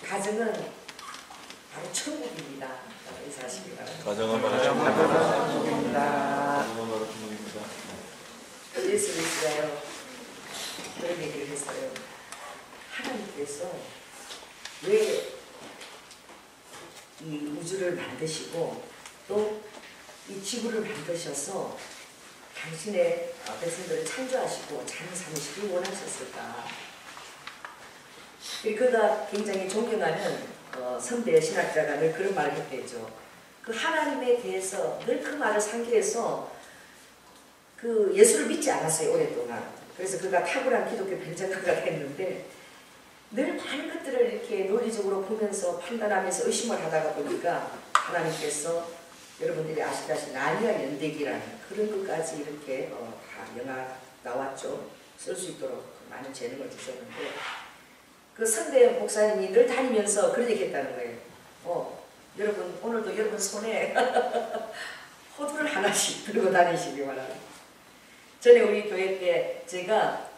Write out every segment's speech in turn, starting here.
가정은 바로 천국입니다. 인사하시기 바랍니다. 가정은 바로 천국입니다. 천국입니다. 예수 그리스도요 그런 얘기를 했어요. 하나님께서 왜 이 우주를 만드시고 또 이 지구를 만드셔서 당신의 백성들을 창조하시고 잘 삼으시길 원하셨을까? 그가 굉장히 존경하는 선대 신학자가 늘 그런 말을 했대죠. 그 하나님에 대해서 늘 그 말을 상기해서 그 예수를 믿지 않았어요, 오랫동안. 그래서 그가 탁월한 기독교 변증가가 됐는데 늘 많은 것들을 이렇게 논리적으로 보면서 판단하면서 의심을 하다가 보니까 하나님께서 여러분들이 아시다시피 나니아 연대기라는 그런 것까지 이렇게 다 영화 나왔죠. 쓸 수 있도록 많은 재능을 주셨는데 그 선대 목사님이 늘 다니면서 그런 얘기 했다는 거예요. 여러분 오늘도 여러분 손에 호두를 하나씩 들고 다니시기 바랍니다. 전에 우리 교회 때 제가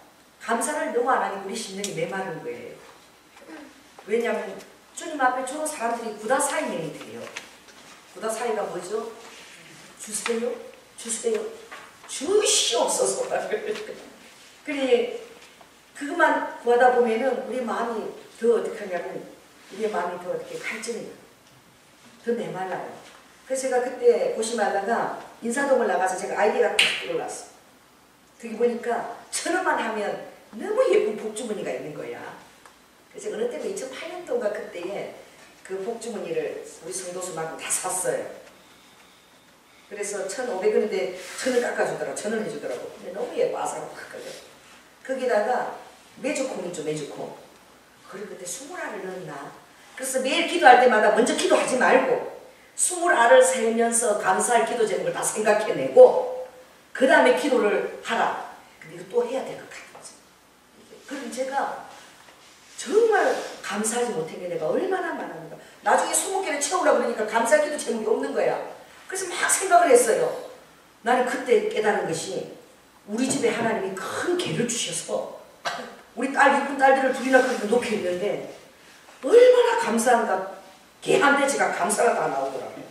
감사를 너무 안 하니까 우리 심령이 메마른 거예요. 왜냐하면 주님 앞에 주는 사람들이 구다사이명이 돼요. 구다사이가 뭐죠? 주세요? 주세요? 주시옵소서. 그래 그것만 구하다 보면은 우리 마음이 더 어떻게 하냐면 우리의 마음이 더 어떻게 갈증해요. 더 메말라요. 그래서 제가 그때 고심하다가 인사동을 나가서 제가 아이디어가 딱 떠올랐어. 거기 보니까 1,000원만 하면 너무 예쁜 복주머니가 있는 거야. 그래서 어느 때는 2008년도인가 그때에 그 복주머니를 우리 성도수만큼 다 샀어요. 그래서 1,500원인데 1,000원 깎아주더라고. 1,000원 해주더라고. 근데 너무 예뻐 아삭아삭하거든. 거기다가 메주콩이죠, 메주콩. 그리고 그때 20알을 넣었나? 그래서 매일 기도할 때마다 먼저 기도하지 말고 20알을 세면서 감사할 기도 제목을 다 생각해내고 그 다음에 기도를 하라. 근데 이거 또 해야 될 것 같은 거지. 그럼 제가 정말 감사하지 못한 게 내가 얼마나 많았는가. 나중에 20개를 채우려고 그러니까 감사할 기도 제목이 없는 거야. 그래서 막 생각을 했어요. 나는 그때 깨달은 것이 우리 집에 하나님이 큰 개를 주셔서 우리 딸 이쁜 딸들을 둘이나 그렇게 놓게 했는데 얼마나 감사한가. 개 한 돼지가 감사가 다 나오더라고요.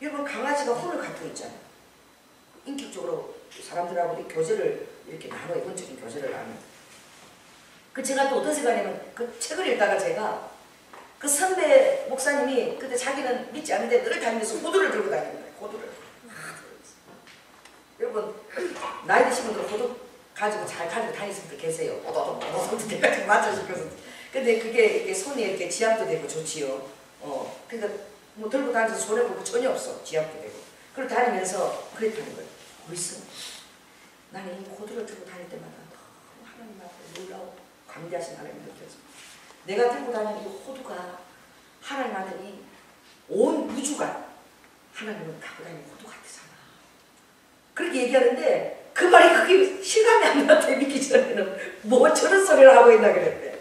여러분 강아지가 혼을 갖고 있잖아요. 인격적으로 사람들하고 교제를 이렇게 나눠, 이론적인 교제를 나눠. 제가 또 어떤 생각이냐면 그 책을 읽다가 제가 그 선배 목사님이 그때 자기는 믿지 않는데 늘 다니면서 호두를 들고 다니는 거예요. 호두를. 여러분 나이 드신 분들 호두 가지고 잘 가지고 다니시는 분들 계세요. 호두 내가 좀 맞춰주셔서. 근데 그게 이렇게 손에 이렇게 지압도 되고 좋지요. 그러니까 뭐 들고 다니면서 손해볼 거 전혀 없어. 지압도 되고. 그리고 다니면서 그랬다는 거예요. 벌써 나는 이 호두를 들고 다닐 때마다 너무 하나님 앞에 놀라워 광대하신 하나님이 느껴져. 내가 들고 다니는 이 호두가 하나님한테 이 온 우주가 하나님을 갖고 다니는 호두 같잖아. 그렇게 얘기하는데 그 말이 그게 실감이 안 나한테 믿기 전에는 뭐 저런 소리를 하고 있나 그랬대.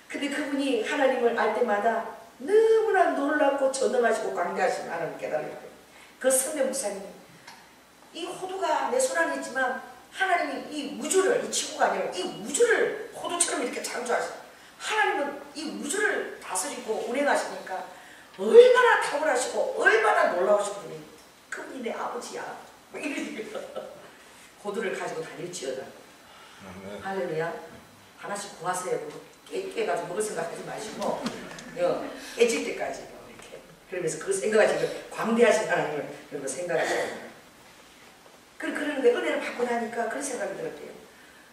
근데 그분이 하나님을 알 때마다 너무나 놀랍고 전능하시고 광대하신 하나님을 깨달은 거예요. 그 선배 목사님 이 호두가 내 손 안에 있지만 하나님이 이 우주를, 이 지구가 아니라 이 우주를 호두처럼 이렇게 창조하시고 하나님은 이 우주를 다스리고 운행하시니까 얼마나 탁월하시고 얼마나 놀라우신 분이 그분이 내 아버지야. 뭐 이러니까 호두를 가지고 다닐지어다. 할렐루야. 하나씩 구하세요. 깨가지고 먹을 생각하지 마시고 깨질 때까지 이렇게 그러면서 그 생각하시고 광대하신 하나님을 여러분 생각하시고 그러는데 은혜를 받고 나니까 그런 생각이 들었대요.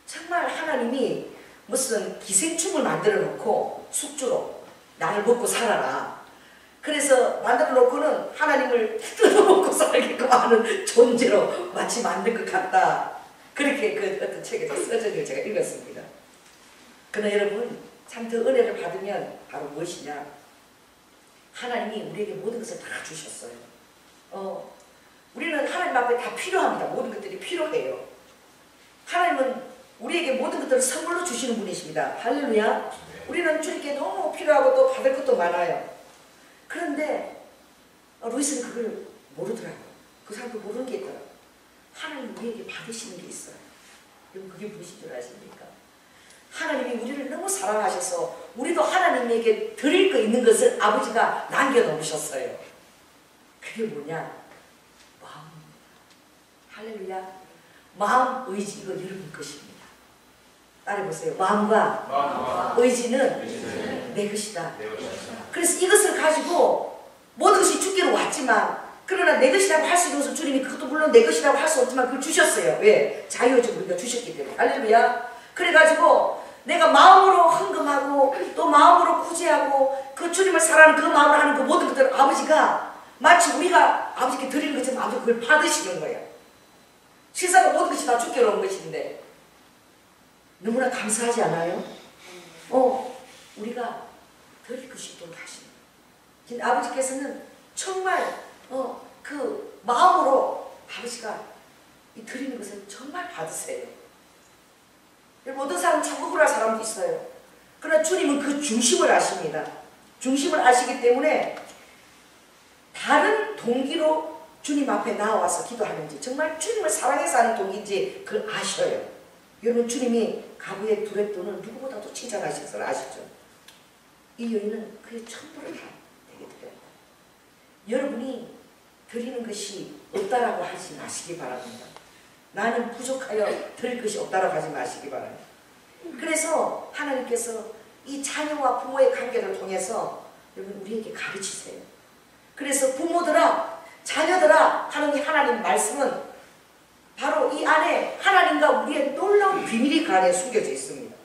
정말 하나님이 무슨 기생충을 만들어 놓고 숙주로 나를 먹고 살아라. 그래서 만들어 놓고는 하나님을 뜯어먹고 살게끔 하는 존재로 마치 만든 것 같다. 그렇게 그 어떤 책에서 써져있는 제가 읽었습니다. 그러나 여러분 참 더 은혜를 받으면 바로 무엇이냐. 하나님이 우리에게 모든 것을 다 주셨어요. 우리는 하나님 앞에 다 필요합니다. 모든 것들이 필요해요. 하나님은 우리에게 모든 것들을 선물로 주시는 분이십니다. 할렐루야. 우리는 주님께 너무 필요하고 또 받을 것도 많아요. 그런데 루이스는 그걸 모르더라고요. 그 사람도 모르는 게 있더라고요. 하나님 우리에게 받으시는 게 있어요. 여러분 그게 무엇인 줄 아십니까? 하나님이 우리를 너무 사랑하셔서 우리도 하나님에게 드릴 거 있는 것을 아버지가 남겨놓으셨어요. 그게 뭐냐? 마음입니다. 할렐루야. 마음, 의지, 이거 여러분 것입니다. 따라해보세요. 마음과 의지는 내 것이다. 그래서 이것을 가지고 모든 것이 주께로 왔지만, 그러나 내 것이라고 할 수 있는 것을 주님이, 그것도 물론 내 것이라고 할 수 없지만 그걸 주셨어요. 왜? 자유의지 우리가 주셨기 때문에. 할렐루야. 그래가지고 내가 마음으로 헌금하고 또 마음으로 구제하고 그 주님을 사랑하는 그 마음으로 하는 그 모든 것들을 아버지가 마치 우리가 아버지께 드리는 것처럼 아버지 그걸 받으시는 거예요. 세상의 모든 것이 다 주께로 온 것인데 너무나 감사하지 않아요? 우리가 드릴 것이 있도록 하시는 거예요. 아버지께서는 정말 그 마음으로 아버지가 이 드리는 것을 정말 받으세요. 어떤 사람은 참 억울한 사람도 있어요. 그러나 주님은 그 중심을 아십니다. 중심을 아시기 때문에 다른 동기로 주님 앞에 나와서 기도하는지, 정말 주님을 사랑해서 하는 동기인지 그걸 아셔요. 여러분, 주님이 가부의 두렛 돈을 누구보다도 칭찬하신 것을 아시죠? 이 여인은 그의 전부를 다 내게 드렸다. 여러분이 드리는 것이 없다라고 하지 마시기 바랍니다. 나는 부족하여 드릴 것이 없다라고 하지 마시기 바랍니다. 그래서 하나님께서 이 자녀와 부모의 관계를 통해서 여러분 우리에게 가르치세요. 그래서 부모들아, 자녀들아 하는 이 하나님 말씀은 바로 이 안에 하나님과 우리의 놀라운 비밀이 그 안에 숨겨져 있습니다.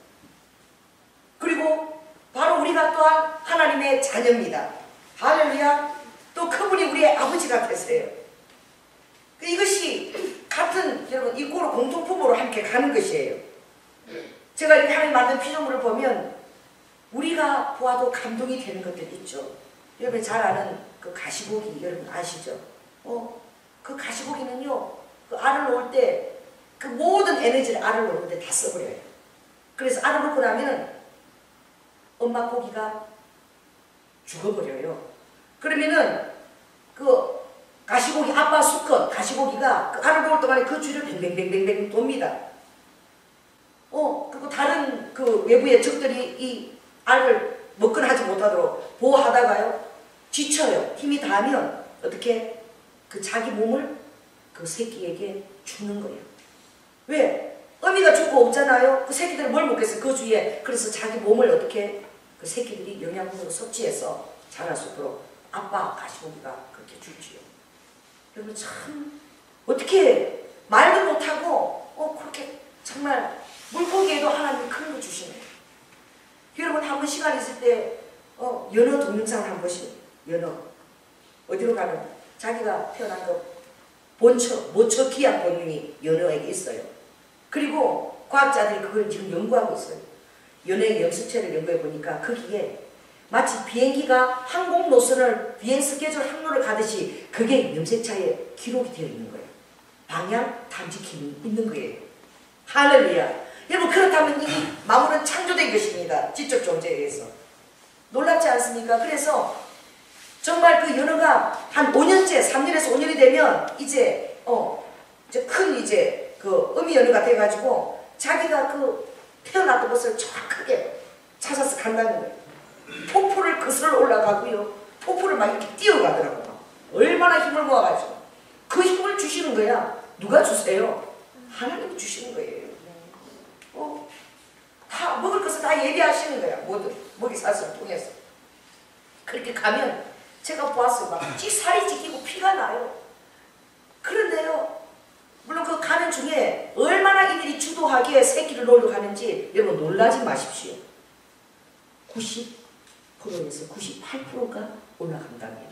그리고 바로 우리가 또한 하나님의 자녀입니다. 할렐루야. 또 그분이 우리의 아버지가 되세요. 이것이 같은, 여러분, 이꼬로 공통품으로 함께 가는 것이에요. 제가 이렇게 하나님 만든 피조물을 보면 우리가 보아도 감동이 되는 것들이 있죠. 여러분 잘 아는 그 가시고기, 여러분 아시죠? 그 가시고기는요, 그 알을 놓을 때 그 모든 에너지를 알을 놓는데 다 써버려요. 그래서 알을 놓고 나면은 엄마 고기가 죽어버려요. 그러면은 그 가시고기, 아빠 수컷 가시고기가 그 알을 놓을 동안에 그 주위를 뱅뱅뱅뱅뱅 돕니다. 그리고 다른 그 외부의 적들이 이 알을 먹거나 하지 못하도록 보호하다가요, 지쳐요. 힘이 닿으면 어떻게 그 자기 몸을 그 새끼에게 주는 거예요. 왜? 어미가 죽고 없잖아요. 그 새끼들은 뭘 먹겠어요? 그 주위에. 그래서 자기 몸을 어떻게 그 새끼들이 영양분으로 섭취해서 자랄 수 있도록 아빠 가시고기가 그렇게 줄지요. 여러분 참 어떻게 말도 못하고 그렇게 정말 물고기에도 하나님이 큰 거 주시네요. 여러분 한 번 시간 있을 때 연어 동영상을 한 번씩, 연어 어디로 가는 자기가 태어난 거 모처 기약 본능이 연어에게 있어요. 그리고 과학자들이 그걸 지금 연구하고 있어요. 연어의 염색체를 연구해 보니까 거기에 마치 비행기가 항공 노선을 비행 스케줄 항로를 가듯이 그게 염색체에 기록이 되어 있는 거예요. 방향 탐지킴이 있는 거예요. 할렐루야. 여러분 그렇다면 이 만물은 창조된 것입니다. 지적 존재에 의해서. 놀랍지 않습니까? 그래서 정말 그 연어가 한 5년째, 3년에서 5년이 되면 이제 큰 그 어미 연어가 돼가지고 자기가 그 태어났던 곳을 정확하게 찾아서 간다는 거예요. 폭포를 거슬러 올라가고요. 폭포를 막 이렇게 뛰어가더라고요. 얼마나 힘을 모아가지고. 그 힘을 주시는 거야. 누가 주세요? 하나님이 주시는 거예요. 다 먹을 것을 다 예비하시는 거야. 모든 먹이 사슬을 통해서. 그렇게 가면 제가 보았어요. 막 살이 찢기고 피가 나요. 그런데요, 물론 그 가는 중에 얼마나 이들이 주도하게 새끼를 놓으러 가는지 여러분 놀라지 마십시오. 90%에서 98%가 올라간답니다.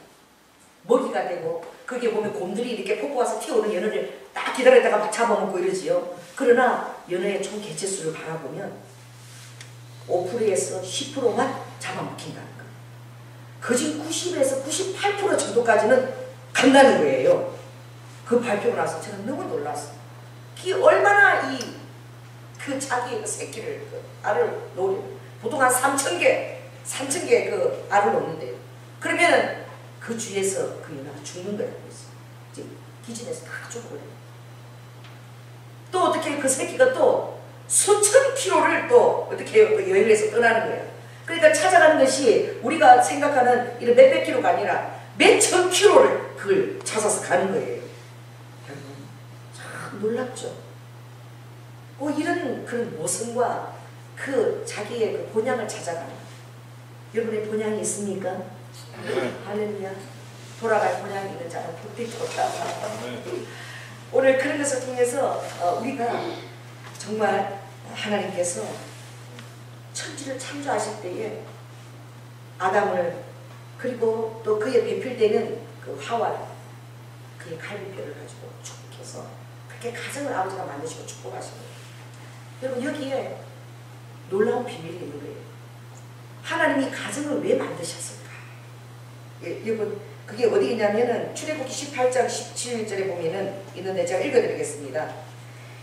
먹이가 되고, 거기에 보면 곰들이 이렇게 폭포 와서 튀어오는 연어를 딱 기다렸다가 막 잡아먹고 이러지요. 그러나 연어의 총 개체수를 바라보면 5%에서 10%만 잡아먹힌다는 거예요. 거진 90에서 98% 정도까지는 간다는 거예요. 그 발표가 나서 제가 너무 놀랐어요. 그게 얼마나 그 자기 그 새끼를, 그 알을 놓으려, 보통 한 3,000개 그 알을 놓는데요. 그러면은 그 주위에서 그 연어가 죽는 거라고 했어요. 이제 기진에서 다 죽어버려요. 또 어떻게 그 새끼가 또 수천 킬로를 또 어떻게 해요? 여행을 해서 떠나는 거예요. 그러니까 찾아가는 것이 우리가 생각하는 이런 몇백 킬로가 아니라 몇천 킬로를 그걸 찾아서 가는 거예요. 참 놀랍죠. 이런 그런 모성과 그 자기의 그 본향을 찾아가는, 여러분의 본향이 있습니까? 할렐루야. 돌아갈 본향이 있는 자는 복이 좋다. 오늘 그런 것을 통해서 우리가 정말 하나님께서 천지를 창조하실 때에 아담을, 그리고 또 그의 배필되는 그 하와를, 그의 갈비뼈를 가지고 축복해서 그렇게 가정을 아버지가 만드시고 축복하시는 거예요. 여러분, 여기에 놀라운 비밀이 있는 거예요. 하나님이 가정을 왜 만드셨을까? 여러분, 그게 어디 있냐면은 출애굽기 18장 17절에 보면은 있는데 제가 읽어드리겠습니다.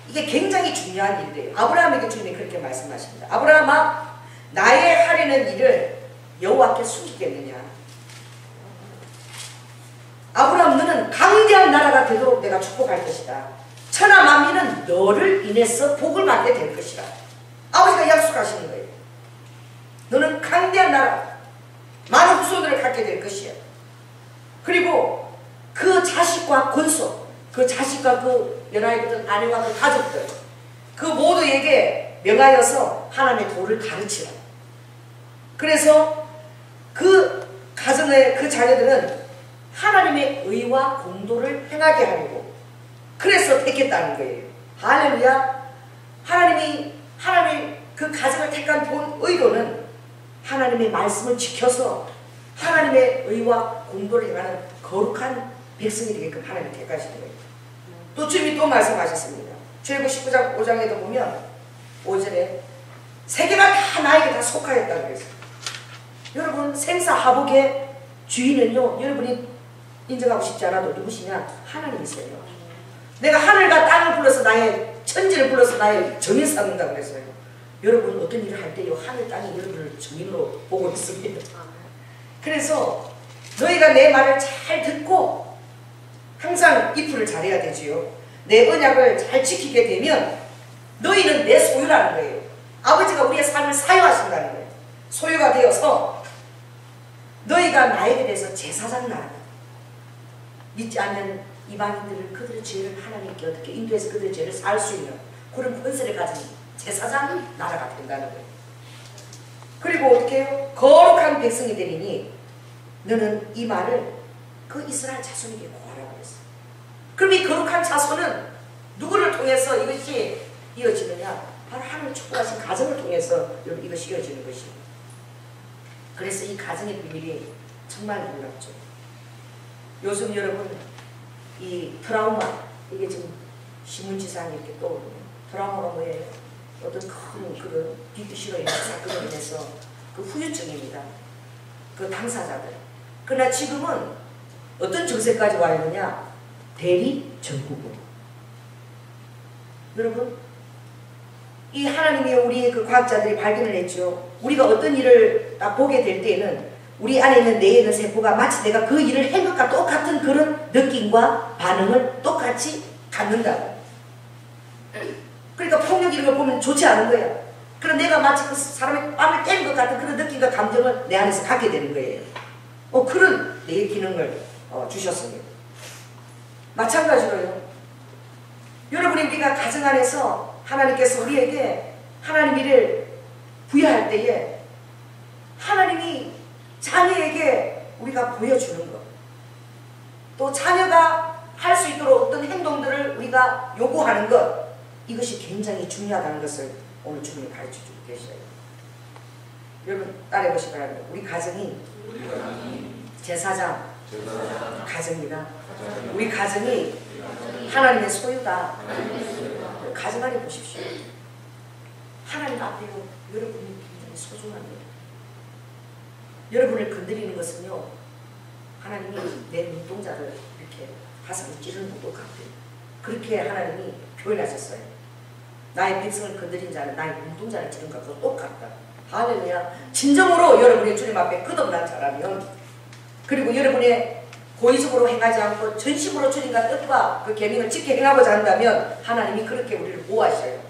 이게 굉장히 중요한 일이에요. 아브라함에게 주님이 그렇게 말씀하십니다. 아브라함아, 나의 하려는 일을 여호와께 숨기겠느냐? 아브라함, 너는 강대한 나라가 되도록 내가 축복할 것이다. 천하 만민은 너를 인해서 복을 받게 될 것이다. 아버지가 약속하시는 거예요. 너는 강대한 나라, 많은 후손들을 갖게 될 것이야. 그리고 그 자식과 권속, 그 자식과 그 연하였던 아내와 그 가족들, 그 모두에게 명하여서 하나님의 도를 가르치라. 그래서 그 가정의 그 자녀들은 하나님의 의와 공도를 행하게 하려고 그래서 택했다는 거예요. 할렐루야. 하나님의 그 가정을 택한 본 의도는 하나님의 말씀을 지켜서 하나님의 의와 공도를 행하는 거룩한 백성이 되게끔 하나님이 택하시는 거예요. 또 주님이 또 말씀하셨습니다. 출애굽 19장 5장에도 보면 5절에 세계가 다 나에게 다 속하였다고 그랬어요. 여러분, 생사하복의 주인은요, 여러분이 인정하고 싶지 않아도 누구시냐? 하나님이세요. 내가 하늘과 땅을 불러서 나의 천지를 불러서 나의 정인 삼는다고 그랬어요. 여러분, 어떤 일을 할 때요, 하늘 땅이 여러분을 정인으로 보고 있습니다. 그래서 너희가 내 말을 잘 듣고 항상 이풀을 잘해야 되지요. 내 언약을 잘 지키게 되면 너희는 내 소유라는 거예요. 아버지가 우리의 삶을 사유하신다는 거예요. 소유가 되어서 너희가 나에게 대해서 제사장 나라다. 믿지 않는 이방인들을, 그들의 죄를 하나님께 어떻게 인도해서 그들의 죄를 살 수 있는 그런 권세를 가진 제사장 나라가 된다는 거예요. 그리고 어떻게 해요? 거룩한 백성이 되리니 너는 이 말을 그 이스라엘 자손에게 고하라고 했어요. 그럼 이 거룩한 자손은 누구를 통해서 이것이 이어지느냐? 바로 하나님 축복하신 가정을 통해서 이것이 이어지는 것이에요. 그래서 이 가정의 비밀이 정말 놀랍죠. 요즘 여러분, 이 트라우마, 이게 지금 신문지상에 이렇게 떠오르는 트라우마가 뭐예요? 어떤 큰 그런 빅이슈로 인한 사건으로 인해서 그 후유증입니다. 그 당사자들. 그러나 지금은 어떤 증세까지 와 있느냐? 대리전국으로. 여러분, 이 하나님이 우리 그 과학자들이 발견을 했죠. 우리가 어떤 일을 딱 보게 될 때에는 우리 안에 있는 뇌에 있는 세포가 마치 내가 그 일을 한 것과 똑같은 그런 느낌과 반응을 똑같이 갖는다. 그러니까 폭력 이런 걸 보면 좋지 않은 거야. 그럼 내가 마치 그 사람의 뺨을 때린 것 같은 그런 느낌과 감정을 내 안에서 갖게 되는 거예요. 그런 뇌의 기능을 주셨습니다. 마찬가지로요. 여러분이 우리가 가정 안에서 하나님께서 우리에게 하나님 일을 부여할 때에 하나님이 자녀에게 우리가 보여주는 것, 또 자녀가 할 수 있도록 어떤 행동들을 우리가 요구하는 것, 이것이 굉장히 중요하다는 것을 오늘 주님이 가르쳐주고 계셔요. 여러분 따라해 보시기 바랍니다. 우리 가정이 제사장 가정이다. 우리 가정이 하나님의 소유다. 가정 안에 보십시오. 하나님 앞에요, 여러분이 굉장히 소중합니다. 여러분을 건드리는 것은요, 하나님이 내 눈동자를 이렇게 가슴을 찌르는 것도 같아요. 그렇게 하나님이 표현하셨어요. 나의 백성을 건드린 자는 나의 눈동자를 찌른 것과 똑같다. 할렐루야. 진정으로 여러분의 주님 앞에 거듭난 자라면, 그리고 여러분의 고의적으로 행하지 않고 전심으로 주님과 뜻과 그 계명을 지켜 행하고자 한다면 하나님이 그렇게 우리를 보호하셔요.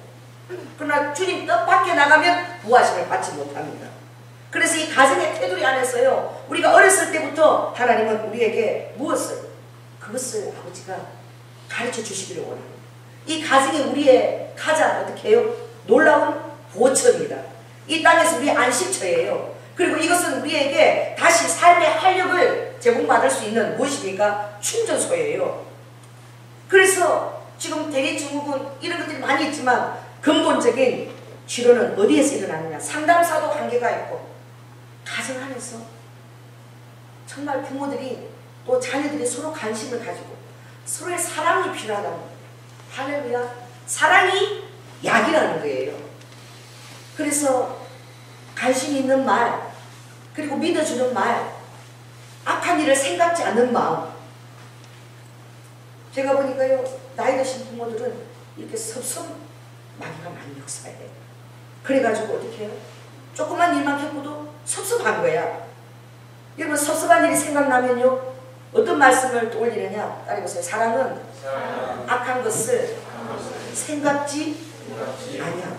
그러나 주님 뜻 밖에 나가면 부하심을 받지 못합니다. 그래서 이 가정의 테두리 안에서요, 우리가 어렸을 때부터 하나님은 우리에게 무엇을? 그것을 아버지가 가르쳐 주시기를 원합니다. 이 가정이 우리의 가장 어떻게 해요? 놀라운 보호처입니다. 이 땅에서 우리의 안식처예요. 그리고 이것은 우리에게 다시 삶의 활력을 제공받을 수 있는 무엇입니까? 충전소예요. 그래서 지금 대리증후군 이런 것들이 많이 있지만 근본적인 치료는 어디에서 일어나느냐? 상담사도 한계가 있고 가정 안에서 정말 부모들이 또 자녀들이 서로 관심을 가지고 서로의 사랑이 필요하다는 거예요. 할렐루야. 사랑이 약이라는 거예요. 그래서 관심 있는 말, 그리고 믿어주는 말, 악한 일을 생각지 않는 마음. 제가 보니까요, 나이 드신 부모들은 이렇게 섭섭 마귀가 많이 역사해요. 그래가지고 어떻게 해요? 조그만 일만 겪어도 섭섭한 거야. 여러분, 섭섭한 일이 생각나면요, 어떤 말씀을 떠올리느냐? 따라해보세요. 사랑은 악한 것을 생각지 아니야.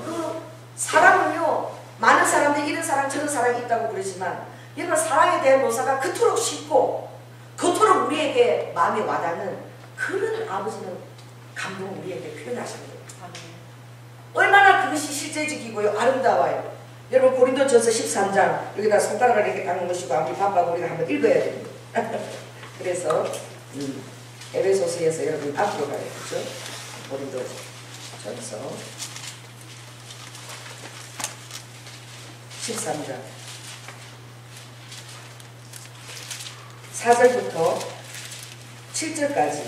그 사랑은요, 많은 사람들이 이런 사랑 저런 사랑이 있다고 그러지만 여러분, 사랑에 대한 묘사가 그토록 쉽고 그토록 우리에게 마음에 와닿는 그런 아버지는 감동을 우리에게 표현하시는 거예요. 얼마나 그것이 실제적이고요, 아름다워요. 여러분, 고린도전서 13장 여기다 손가락을 이렇게 닦는 것이고 아무리 바빠도 우리가 한번 읽어야 됩니다. 그래서 에베소서에서 여러분 앞으로 가야 되죠. 고린도전서 13장 4절부터 7절까지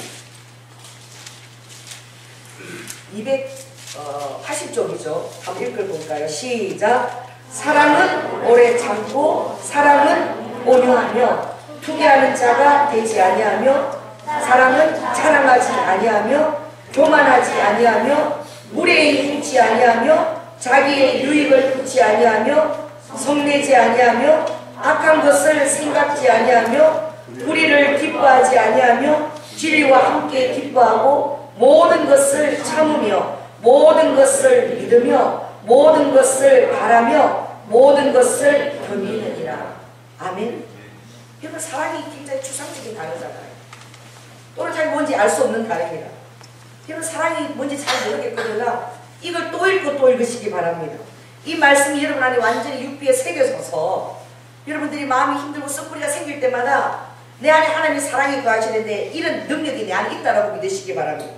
280쪽이죠. 한번 읽어볼까요? 시작. 사랑은 오래 참고 사랑은 온유하며 투기하는 자가 되지 아니하며 사랑은 자랑하지 아니하며 교만하지 아니하며 무례히 행치 아니하며 자기의 유익을 붙지 아니하며 성내지 아니하며 악한 것을 생각지 아니하며 불의를 기뻐하지 아니하며 진리와 함께 기뻐하고 모든 것을 참으며 모든 것을 믿으며 모든 것을 바라며 모든 것을 견디느니라. 아멘. 이건 사랑이 굉장히 추상적인 단어잖아요. 또는 잘 뭔지 알 수 없는 단어입니다. 이건 사랑이 뭔지 잘 모르겠거나 이걸 또 읽고 또 읽으시기 바랍니다. 이 말씀이 여러분 안에 완전히 육비에 새겨져서 여러분들이 마음이 힘들고 썩뿌리가 생길 때마다 내 안에 하나님의 사랑이 거하시는데 이런 능력이 내 안에 있다라고 믿으시기 바랍니다.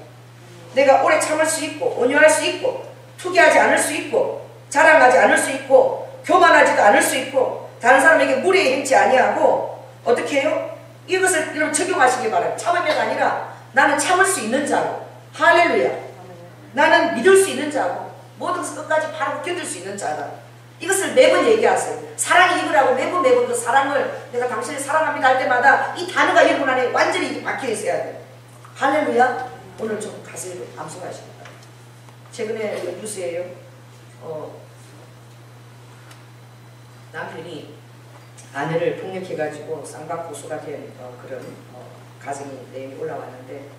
내가 오래 참을 수 있고 온유할 수 있고 투기하지 않을 수 있고 자랑하지 않을 수 있고 교만하지도 않을 수 있고 다른 사람에게 무례히 행치 아니하고 어떻게 해요? 이것을 여러분 적용하시기 바랍니다. 참으면 아니라 나는 참을 수 있는 자로. 할렐루야. 나는 믿을 수 있는 자고 모든 것을 끝까지 바라고 견딜 수 있는 자다. 이것을 매번 얘기하세요. 사랑이 이거라고 매번 그 사랑을 내가 당신을 사랑합니다 할 때마다 이 단어가 여러분 안에 완전히 박혀 있어야 돼요. 할렐루야. 오늘 좀 가슴이 암송하십니다. 최근에 뉴스에요. 남편이 아내를 폭력해가지고 쌍방고소가 된 그런 가정이 내용이 올라왔는데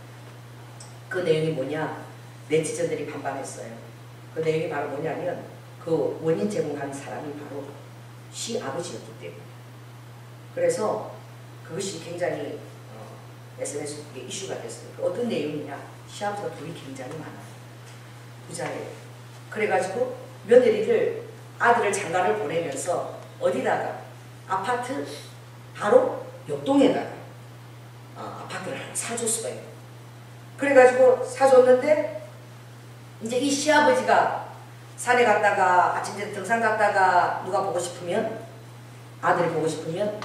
그 내용이 뭐냐? 네티즌들이 반발했어요. 그 내용이 바로 뭐냐면 그 원인 제공한 사람이 바로 시아버지였기 때문에. 그래서 그것이 굉장히 SNS에 이슈가 됐어요. 어떤 내용이냐? 시아버지가 돈이 굉장히 많아요. 부자예요. 그래가지고 며느리를 아들을 장가를 보내면서 어디다가 아파트 바로 옆동에다가 아파트를 하나 사줬어요. 그래가지고 사줬는데 이제 이 시아버지가 산에 갔다가 아침에 등산 갔다가 누가 보고 싶으면 아들이 보고 싶으면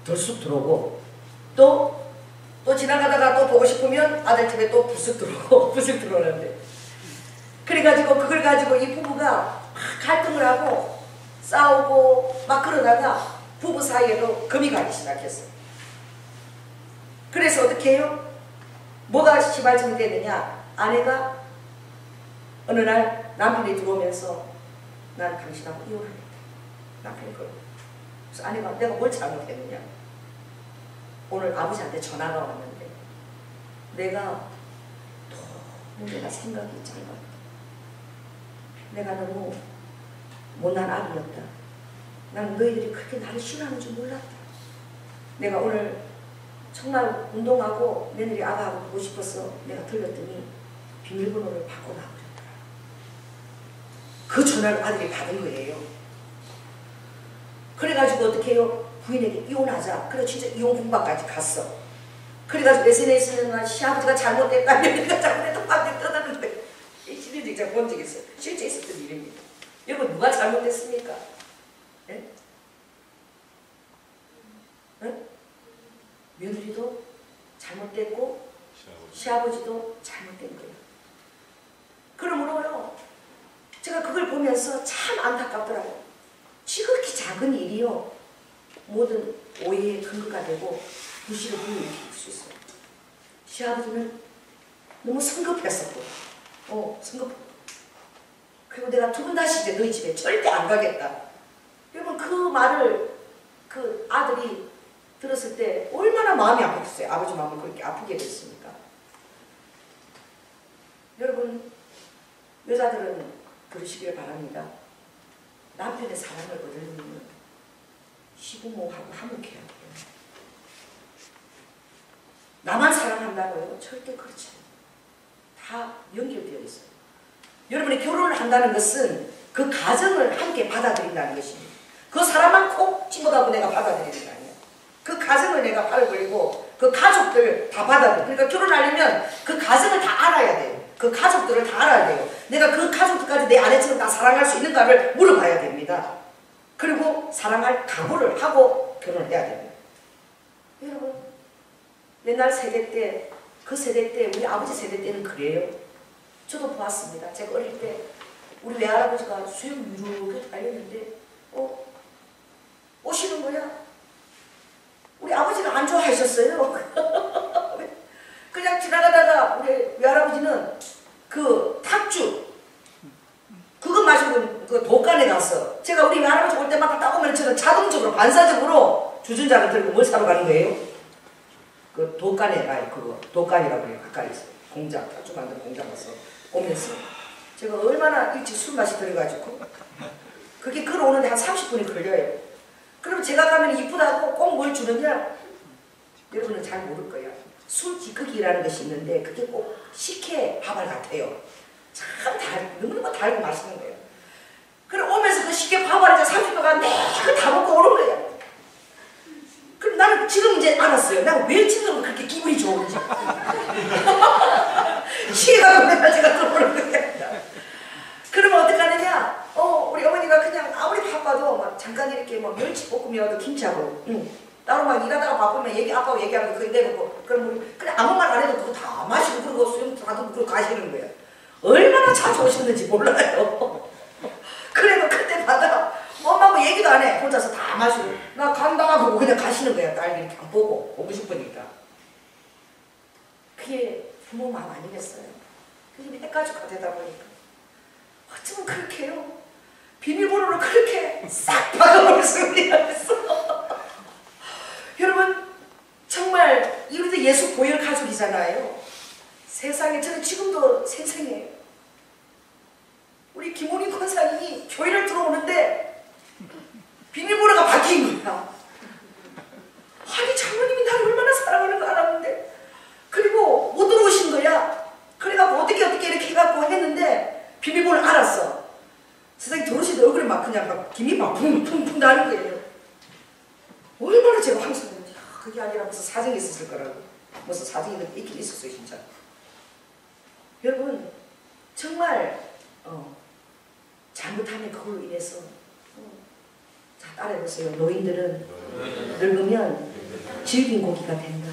들쑥 들어오고 또 지나가다가 또 보고 싶으면 아들 집에 또 불쑥 들어오고 불쑥 들어오는데 그래가지고 그걸 가지고 이 부부가 막 갈등을 하고 싸우고 막 그러다가 부부 사이에도 금이 가기 시작했어요. 그래서 어떻게 해요? 뭐가 시발점이 되느냐? 아내가 어느 날 남편이 들어오면서 난 당신하고 이혼하겠다. 남편이 그러고. 그래서 아내가 내가 뭘 잘못했느냐? 오늘 아버지한테 전화가 왔는데 내가 너무 내가 생각이 짧아. 내가 너무 못난 아기였다. 난 너희들이 그렇게 나를 싫어하는 줄 몰랐다. 내가 오늘 정말 운동하고 며느리 아가하고 보고 싶어서 내가 들렸더니 비밀번호를 바꿔 놔버렸더라. 그 전화를 아들이 받은 거예요. 그래가지고 어떻게 해요? 부인에게 이혼하자. 그래 진짜 이혼 공방까지 갔어. 그래가지고 SNS에는 시아버지가 잘못됐다, 며느리가 잘못됐다 막 떠드는 거예요. 이 실제 제가 본 적이 있어요. 실제 있었던 일입니다. 여러분 누가 잘못됐습니까? 네? 네? 며느리도 잘못됐고 시아버지도 잘못된 거예요. 그러므로요, 제가 그걸 보면서 참 안타깝더라고요. 지극히 작은 일이요, 모든 오해의 근거가 되고 불씨를 불러일으킬 수 있어요. 시아버지는 너무 성급했었고, 성급. 그리고 내가 두 번 다시 이제 너희 집에 절대 안 가겠다. 여러분 그 말을 그 아들이 들었을 때 얼마나 마음이 아팠겠어요. 아버지 마음을 그렇게 아프게 됐습니까? 여러분 여자들은 그러시길 바랍니다. 남편의 사랑을 얻으려면 시부모하고 화목해야 돼요. 나만 사랑한다고요? 절대 그렇지 않아요. 다 연결되어 있어요. 여러분이 결혼을 한다는 것은 그 가정을 함께 받아들인다는 것입니다. 그 사람만 꼭 집어가고 내가 받아들이는 거 아니에요. 그 가정을 내가 발을 벌리고 그 가족들 다 받아들여. 그러니까 결혼하려면 그 가정을 다 알아야 돼요. 그 가족들을 다 알아야 돼요. 내가 그 가족들까지 내 아내처럼 다 사랑할 수 있는가를 물어봐야 됩니다. 그리고 사랑할 각오를 하고 결혼을 해야 됩니다. 여러분 옛날 세대 때, 그 세대 때, 우리 아버지 세대 때는 그래요. 저도 보았습니다. 제가 어릴 때 우리 외할아버지가 수영 이렇게 달렸는데 오시는 거야. 우리 아버지가 안 좋아하셨어요. 그냥 지나가다가 우리 외할아버지는 그 탁주 그거 마시고 그 독간에 가서, 제가 우리 외할아버지 올 때마다 따오면 저는 자동적으로 반사적으로 주전자를 들고 뭘 사러 가는 거예요? 그 독간에 가요. 그거 독간이라고 해요. 가까이서 공장, 탁주 만드는 공장 가서 오면서 제가 얼마나 일찍 술 마시 들어가지고 그게 걸어오는데 한 30분이 걸려요. 그럼 제가 가면 이쁘다고 꼭 뭘 주느냐? 여러분은 잘 모를 거예요. 술 기꺼기라는 것이 있는데 그게 꼭 식혜 밥알 같아요. 참 너무너무 달고 맛있는 거예요. 그럼 오면서 그 식혜 밥알을 이제 30분간 내가 다 먹고 오는 거예요. 그럼 나는 지금 이제 알았어요. 내가 왜 지금 그렇게 기분이 좋은지. 취해가고 맨날 제가 들어오는 거예요. 그러면 어떡하느냐? 우리 어머니가 그냥 아무리 바빠도 막 잠깐 이렇게 뭐 멸치볶음이라도 김치하고, 따로 막 일하다가 바쁘면 아빠하고 얘기하면 그거 내놓고, 그럼 우리 그냥 아무 말 안 해도 그거 다 마시고 그러고 수영 다 듣고 가시는 거예요. 얼마나 자주 오셨는지 몰라요. 그래도 그때마다 엄마하고 얘기도 안 해. 혼자서 다 마시고 나 간다 하고 그냥 가시는 거야. 딸 이렇게 안 보고 싶으니까. 그게 부모 마음 아니겠어요? 그게 핵가족화 되다 보니까 어쩌면 그렇게 해요. 비밀번호를 그렇게 싹 박아버릴 수가 있어. 여러분 정말 이분도 예수 보혈 가족이잖아요. 세상에 저는 지금도 생생해요. 우리 김홍인 권사님이 교회를 들어오는데 비밀번호가 바뀐 거야. 아니 장로님이 나를 얼마나 사랑하는 거 알았는데, 그리고 못 들어오신 거야. 그래갖고 어떻게 이렇게 해갖고 했는데 비밀번호를 알았어. 세상에 들어오시는데 얼굴이 막 그냥 막 김이 막 붕붕붕 나는 거예요. 얼마나 제가 황송했는지. 그게 아니라 무슨 사정이 있었을 거라고. 무슨 사정이 있긴 있었어요 진짜. 여러분 정말 잘못하면 그걸로 인해서 자 따라해보세요. 노인들은 늙으면 질긴 고기가 된다.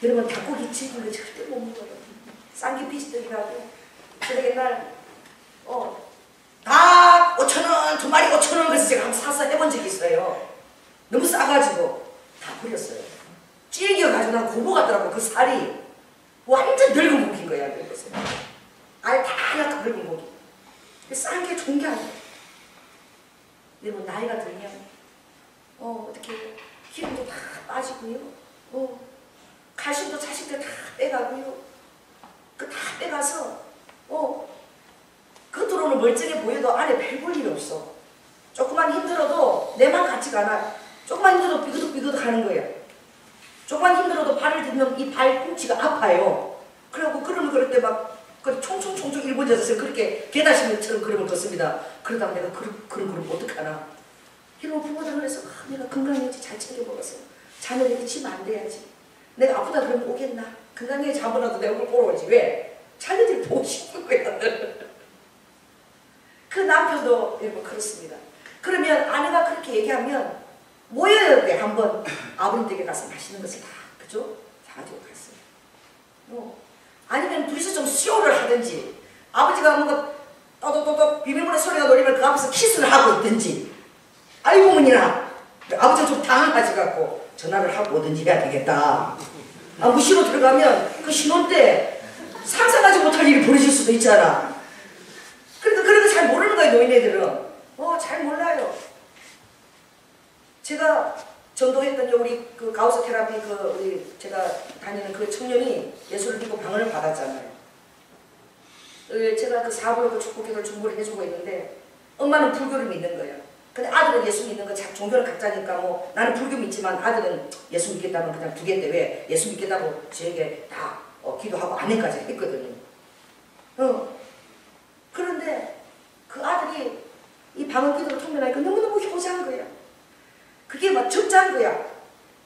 여러분 닭고기 질긴 거 절대 못 먹어요. 쌍기피스들이라고. 제가 옛날 닭 5,000원, 2마리 5,000원 그래서 제가 한번 사서 해본 적이 있어요. 너무 싸가지고 다 버렸어요. 질겨가지고 난 고무 같더라고. 그 살이 완전 늙은 고기인 거야. 늙었어요. 알 다 약간 늙은 고기. 싼 게 좋은 게 아니에요. 여러분 나이가 들면 어떻게 기름도 다 빠지고요. 가심도 자식들 다 빼가고요. 그 다 빼가서 겉으로는 멀쩡해 보여도 안에 별 볼 일 없어. 조금만 힘들어도 내만 같지가 않아. 조금만 힘들어도 삐그덕삐그덕 하는 거야. 조금만 힘들어도 발을 딛는 이 발꿈치가 아파요. 그러고 그럴 때 막 총총총총 일본에서 그렇게 개다시면처럼 그림을 걷습니다. 그러다가 내가 그런 그림 어떡하나. 이런 부모들 그래서 내가 건강해야지, 잘 챙겨 먹어서 자녀에게 치면 안 돼야지. 내가 아프다 그러면 오겠나? 건강하게 잡으라도 내 얼굴 보러 오지. 왜? 자녀들이 보고 싶은 거야. 그 남편도 여러분 그렇습니다. 그러면 아내가 그렇게 얘기하면 모여야 돼. 한번 아버님 댁에 가서 맛있는 것을 다, 그죠? 사가지고 갔어요. 아니면 둘이서 좀 쇼를 하든지, 아버지가 뭔가 또또또또 비밀번호 소리가 놀리면 그 앞에서 키스를 하고 있든지, 아이고 어머니나 아버지가 좀 당황하지 갖고 전화를 하고 오든지 해야 되겠다. 무시로 들어가면 그 신혼 때 상상하지 못할 일이 벌어질 수도 있잖아. 그러니까 그런 거 잘 모르는 거예요, 노인네들은. 잘 몰라요. 제가 전도했던 우리 그 가우스 테라피 우리 제가 다니는 그 청년이 예수를 믿고 방언을 받았잖아요. 제가 그 사부로 그 축복기도를 중보를 해주고 있는데 엄마는 불교를 믿는 거예요. 근데 아들은 예수 믿는 거 종교는 각자니까 뭐 나는 불교 믿지만 아들은 예수 믿겠다면 그냥 두겠대. 왜? 예수 믿겠다고 저에게 다 기도하고 아멘까지 했거든요. 그런데 그 아들이 이 방언 기도를 통면하니까 너무너무 효자한 거야. 그게 막 적자한 거야.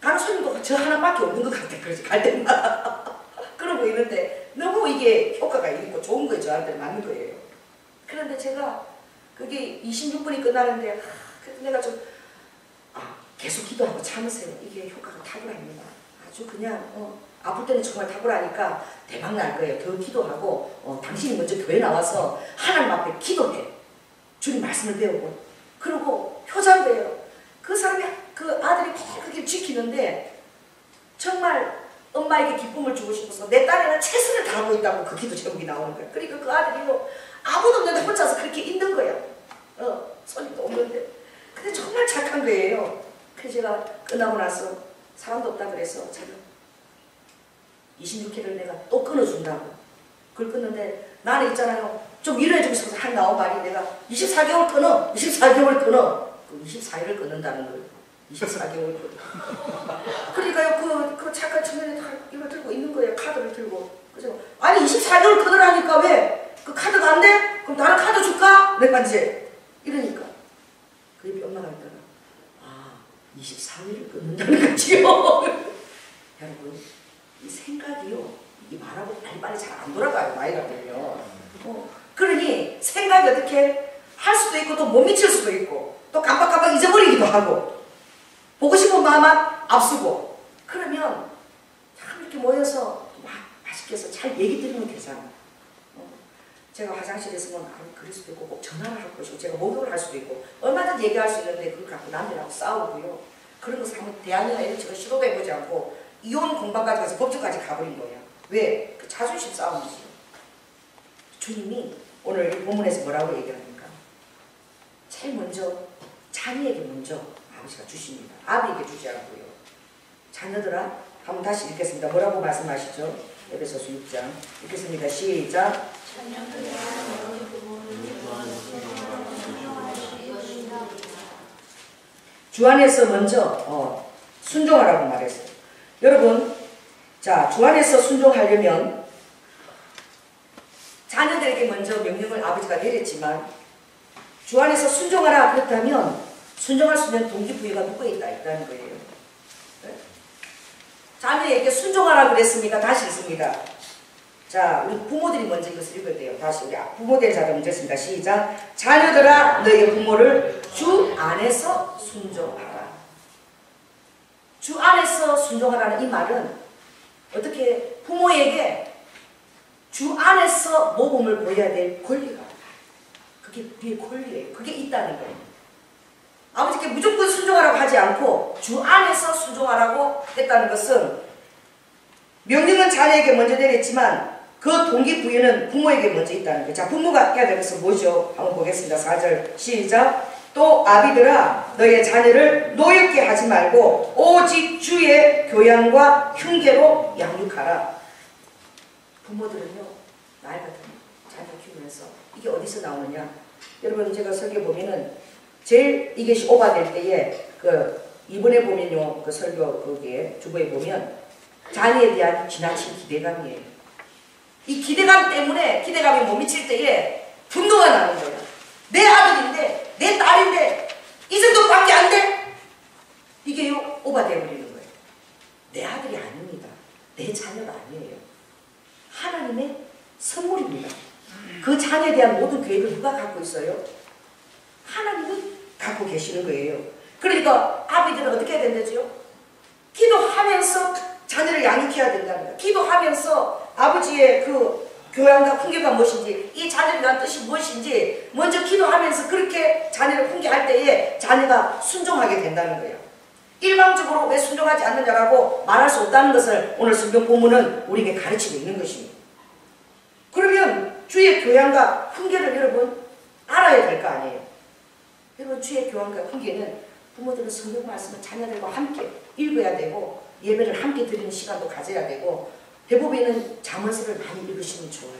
가는 손님도 저 하나밖에 없는 것 같아. 그래서 갈 때마다 그러고 있는데 너무 이게 효과가 있고 좋은 거예요. 저한테 맞는 거예요. 그런데 제가 그게 26분이 끝나는데 그래서 내가 좀 계속 기도하고 참으세요. 이게 효과가 탁월합니다. 아주 그냥 아플 때는 정말 탁월하니까 대박 날 거예요. 더 기도하고 당신이 먼저 교회 나와서 하나님 앞에 기도해. 주님 말씀을 배우고. 그리고 효자인 거예요. 그 사람이 그 아들이 그렇게 지키는데 정말 엄마에게 기쁨을 주고 싶어서 내 딸에는 최선을 다하고 있다고 그 기도 제목이 나오는 거야. 그러니까 그 아들이요 아무도 없는데 혼자서 그렇게 있는 거야. 손님도 없는데. 근데 정말 착한 거예요. 그래서 제가 끝나고 나서 사람도 없다 그래서 제가 26회를 내가 또 끊어준다고. 그걸 끊는데 나는 있잖아요. 좀 위로해주고 싶어서 한 나온 말이 내가 24개월 끊어. 24개월 끊어. 그 24일을 끊는다는 거예요. 24개월 끊어. 그러니까요 그 착한 청년이 이걸 들고 있는 거예요. 카드를 들고. 그래서 아니 24개월 끊으라니까 왜? 그 카드가 안 돼? 그럼 다른 카드 줄까? 내가 이제 이러니까 그 옆에 엄마가 있다가 24일을 끊는다는 거지요. 여러분 이 생각이요 이 말하고 빨리빨리 잘 안 돌아가요. 나이가 들면. 그러니 생각이 어떻게 할 수도 있고 또 못 미칠 수도 있고 또 깜빡깜빡 잊어버리기도 하고 보고 싶은 마음만 앞서고 그러면 참 이렇게 모여서 맛있게 해서 잘 얘기 드리면 되잖아요. 제가 화장실에 있으면 그럴 수도 있고 꼭 전화를 할 것이고 제가 목욕을 할 수도 있고 얼마든지 얘기할 수 있는데 그걸 갖고 남들하고 싸우고요. 그런 것을 한번 대안이나 이런 식으로 시도도 해보지 않고 이혼 공방까지 가서 법정까지 가버린 거야. 왜? 그 자존심 싸움이지. 주님이 오늘 이 본문에서 뭐라고 얘기합니까? 제일 먼저 자녀에게 먼저 아버지가 주십니다. 아비에게 주지 않고요. 자녀들아 한번 다시 읽겠습니다. 뭐라고 말씀하시죠? 에베소서 6장 읽겠습니다. 시작. 주 안에서 먼저 순종하라고 말했어요. 여러분 자, 주 안에서 순종하려면 자녀들에게 먼저 명령을 아버지가 내렸지만 주 안에서 순종하라 그렇다면 순종할 수 있는 동기부여가 누구에 있다는 거예요. 네? 자녀에게 순종하라 그랬으니까 다시 읽습니다. 자, 우리 부모들이 먼저 이것을 읽어야 돼요. 다시 우리 부모들의 자녀 먼저 읽습니다. 시작. 자녀들아 너희 부모를 주 안에서 순종하라. 주 안에서 순종하라는 이 말은 어떻게 부모에게 주 안에서 모범을 보여야 될 권리가 그게 우리의 권리예요. 그게 있다는 거예요. 아버지께 무조건 순종하라고 하지 않고 주 안에서 순종하라고 했다는 것은 명령은 자녀에게 먼저 내렸지만 그 동기부여는 부모에게 먼저 있다는 거예요. 자, 부모가 해야 될 것은 뭐죠? 한번 보겠습니다. 4절 시작. 또 아비들아 너의 자녀를 노엽게 하지 말고 오직 주의 교양과 흉계로 양육하라. 부모들은요 나이 같은 자녀 키우면서 이게 어디서 나오느냐? 여러분 제가 설교 보면은 제일 이게 오바될 때에 그 이번에 보면요 그 설교 거기에 주보에 보면 자녀에 대한 지나친 기대감이에요. 이 기대감 때문에 기대감이 못 미칠 때에 분노가 나는 거예요. 내 아들인데 내 딸인데 이 정도밖에 안 돼? 이게요 오바돼 버리는 거예요. 내 아들이 아닙니다. 내 자녀가 아니에요. 하나님의 선물입니다. 그 자녀에 대한 모든 계획을 누가 갖고 있어요? 하나님은 갖고 계시는 거예요. 그러니까 아비들은 어떻게 해야 된다죠? 기도하면서 자녀를 양육해야 된답니다. 기도하면서 아버지의 그 교양과 훈계가 무엇인지, 이 자녀를 위한 뜻이 무엇인지 먼저 기도하면서 그렇게 자녀를 훈계할 때에 자녀가 순종하게 된다는 거예요. 일방적으로 왜 순종하지 않느냐라고 말할 수 없다는 것을 오늘 성경 본문은 우리에게 가르치고 있는 것입니다. 그러면 주의 교양과 훈계를 여러분 알아야 될 거 아니에요. 여러분 주의 교양과 훈계는 부모들은 성경 말씀을 자녀들과 함께 읽어야 되고 예배를 함께 드리는 시간도 가져야 되고 대부분은 잠언서를 많이 읽으시면 좋아요.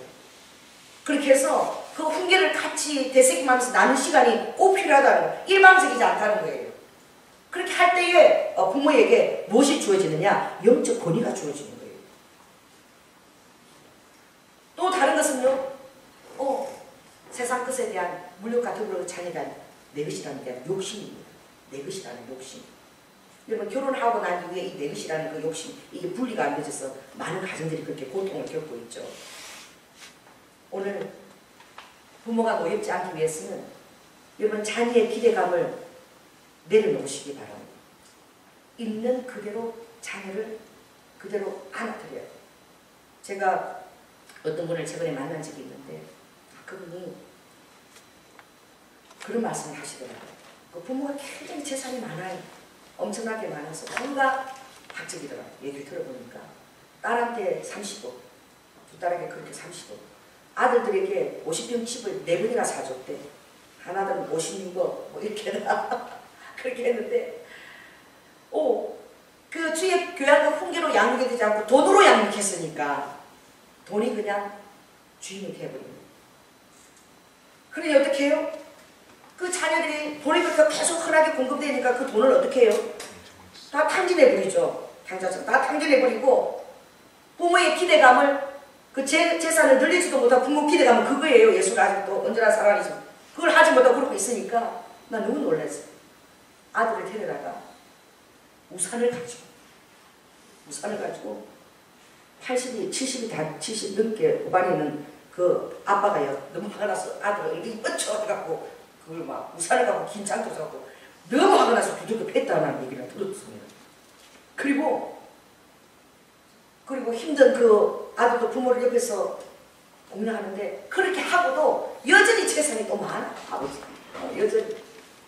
그렇게 해서 그 훈계를 같이 되새김하면서 나눈 시간이 꼭 필요하다는 거예요. 일방적이지 않다는 거예요. 그렇게 할 때에 부모에게 무엇이 주어지느냐? 영적 권위가 주어지는 거예요. 또 다른 것은요. 세상 것에 대한 물욕 같은 걸로 자녀에 대한 내 것이라는 게 욕심입니다. 내 것이라는 욕심. 여러분 결혼하고 난 이후에 이 내 것이라는 그 욕심 이게 분리가 안 되어서 많은 가정들이 그렇게 고통을 겪고 있죠. 오늘 부모가 노엽지 않기 위해서는 여러분 자녀의 기대감을 내려놓으시기 바랍니다. 있는 그대로 자녀를 그대로 안아드려야 돼요. 제가 어떤 분을 최근에 만난 적이 있는데 그분이 그런 말씀을 하시더라고요. 그 부모가 굉장히 재산이 많아요. 엄청나게 많아서 뭔가 박적이더라고요. 얘기를 들어보니까 딸한테 30억, 두 딸에게 그렇게 30억, 아들들에게 50평 집을 4분이나 사줬대. 하나는 56억 뭐 이렇게나 그렇게 했는데 그 주의 교양과 훈계로 양육이 되지 않고 돈으로 양육했으니까 돈이 그냥 주인이 되어버립니다. 그러니 어떻게 해요? 그 자녀들이 돈이 그렇게 계속 흔하게 공급되니까 그 돈을 어떻게 해요? 다 탕진해버리죠. 당자처럼 다 탕진해버리고 부모의 기대감을 그 재산을 늘리지도 못하고 부모 기대감은 그거예요. 예수를 아직도 언제나 살아계시면 그걸 하지 못하고 그러고 있으니까 나 너무 놀랐어요. 아들을 데려다가 우산을 가지고 80이 70 넘게 후반에 있는 그 아빠가요 너무 화가 나서 아들을 이렇게 뻗쳐갖고 그걸 막 우산을 갖고 긴장도 잡고 너무 화가 나서 두들겨 팼다는 얘기를 들었습니다. 그리고 힘든 그 아들도 부모를 옆에서 공략하는데 그렇게 하고도 여전히 재산이 또 많아. 아버지 여전히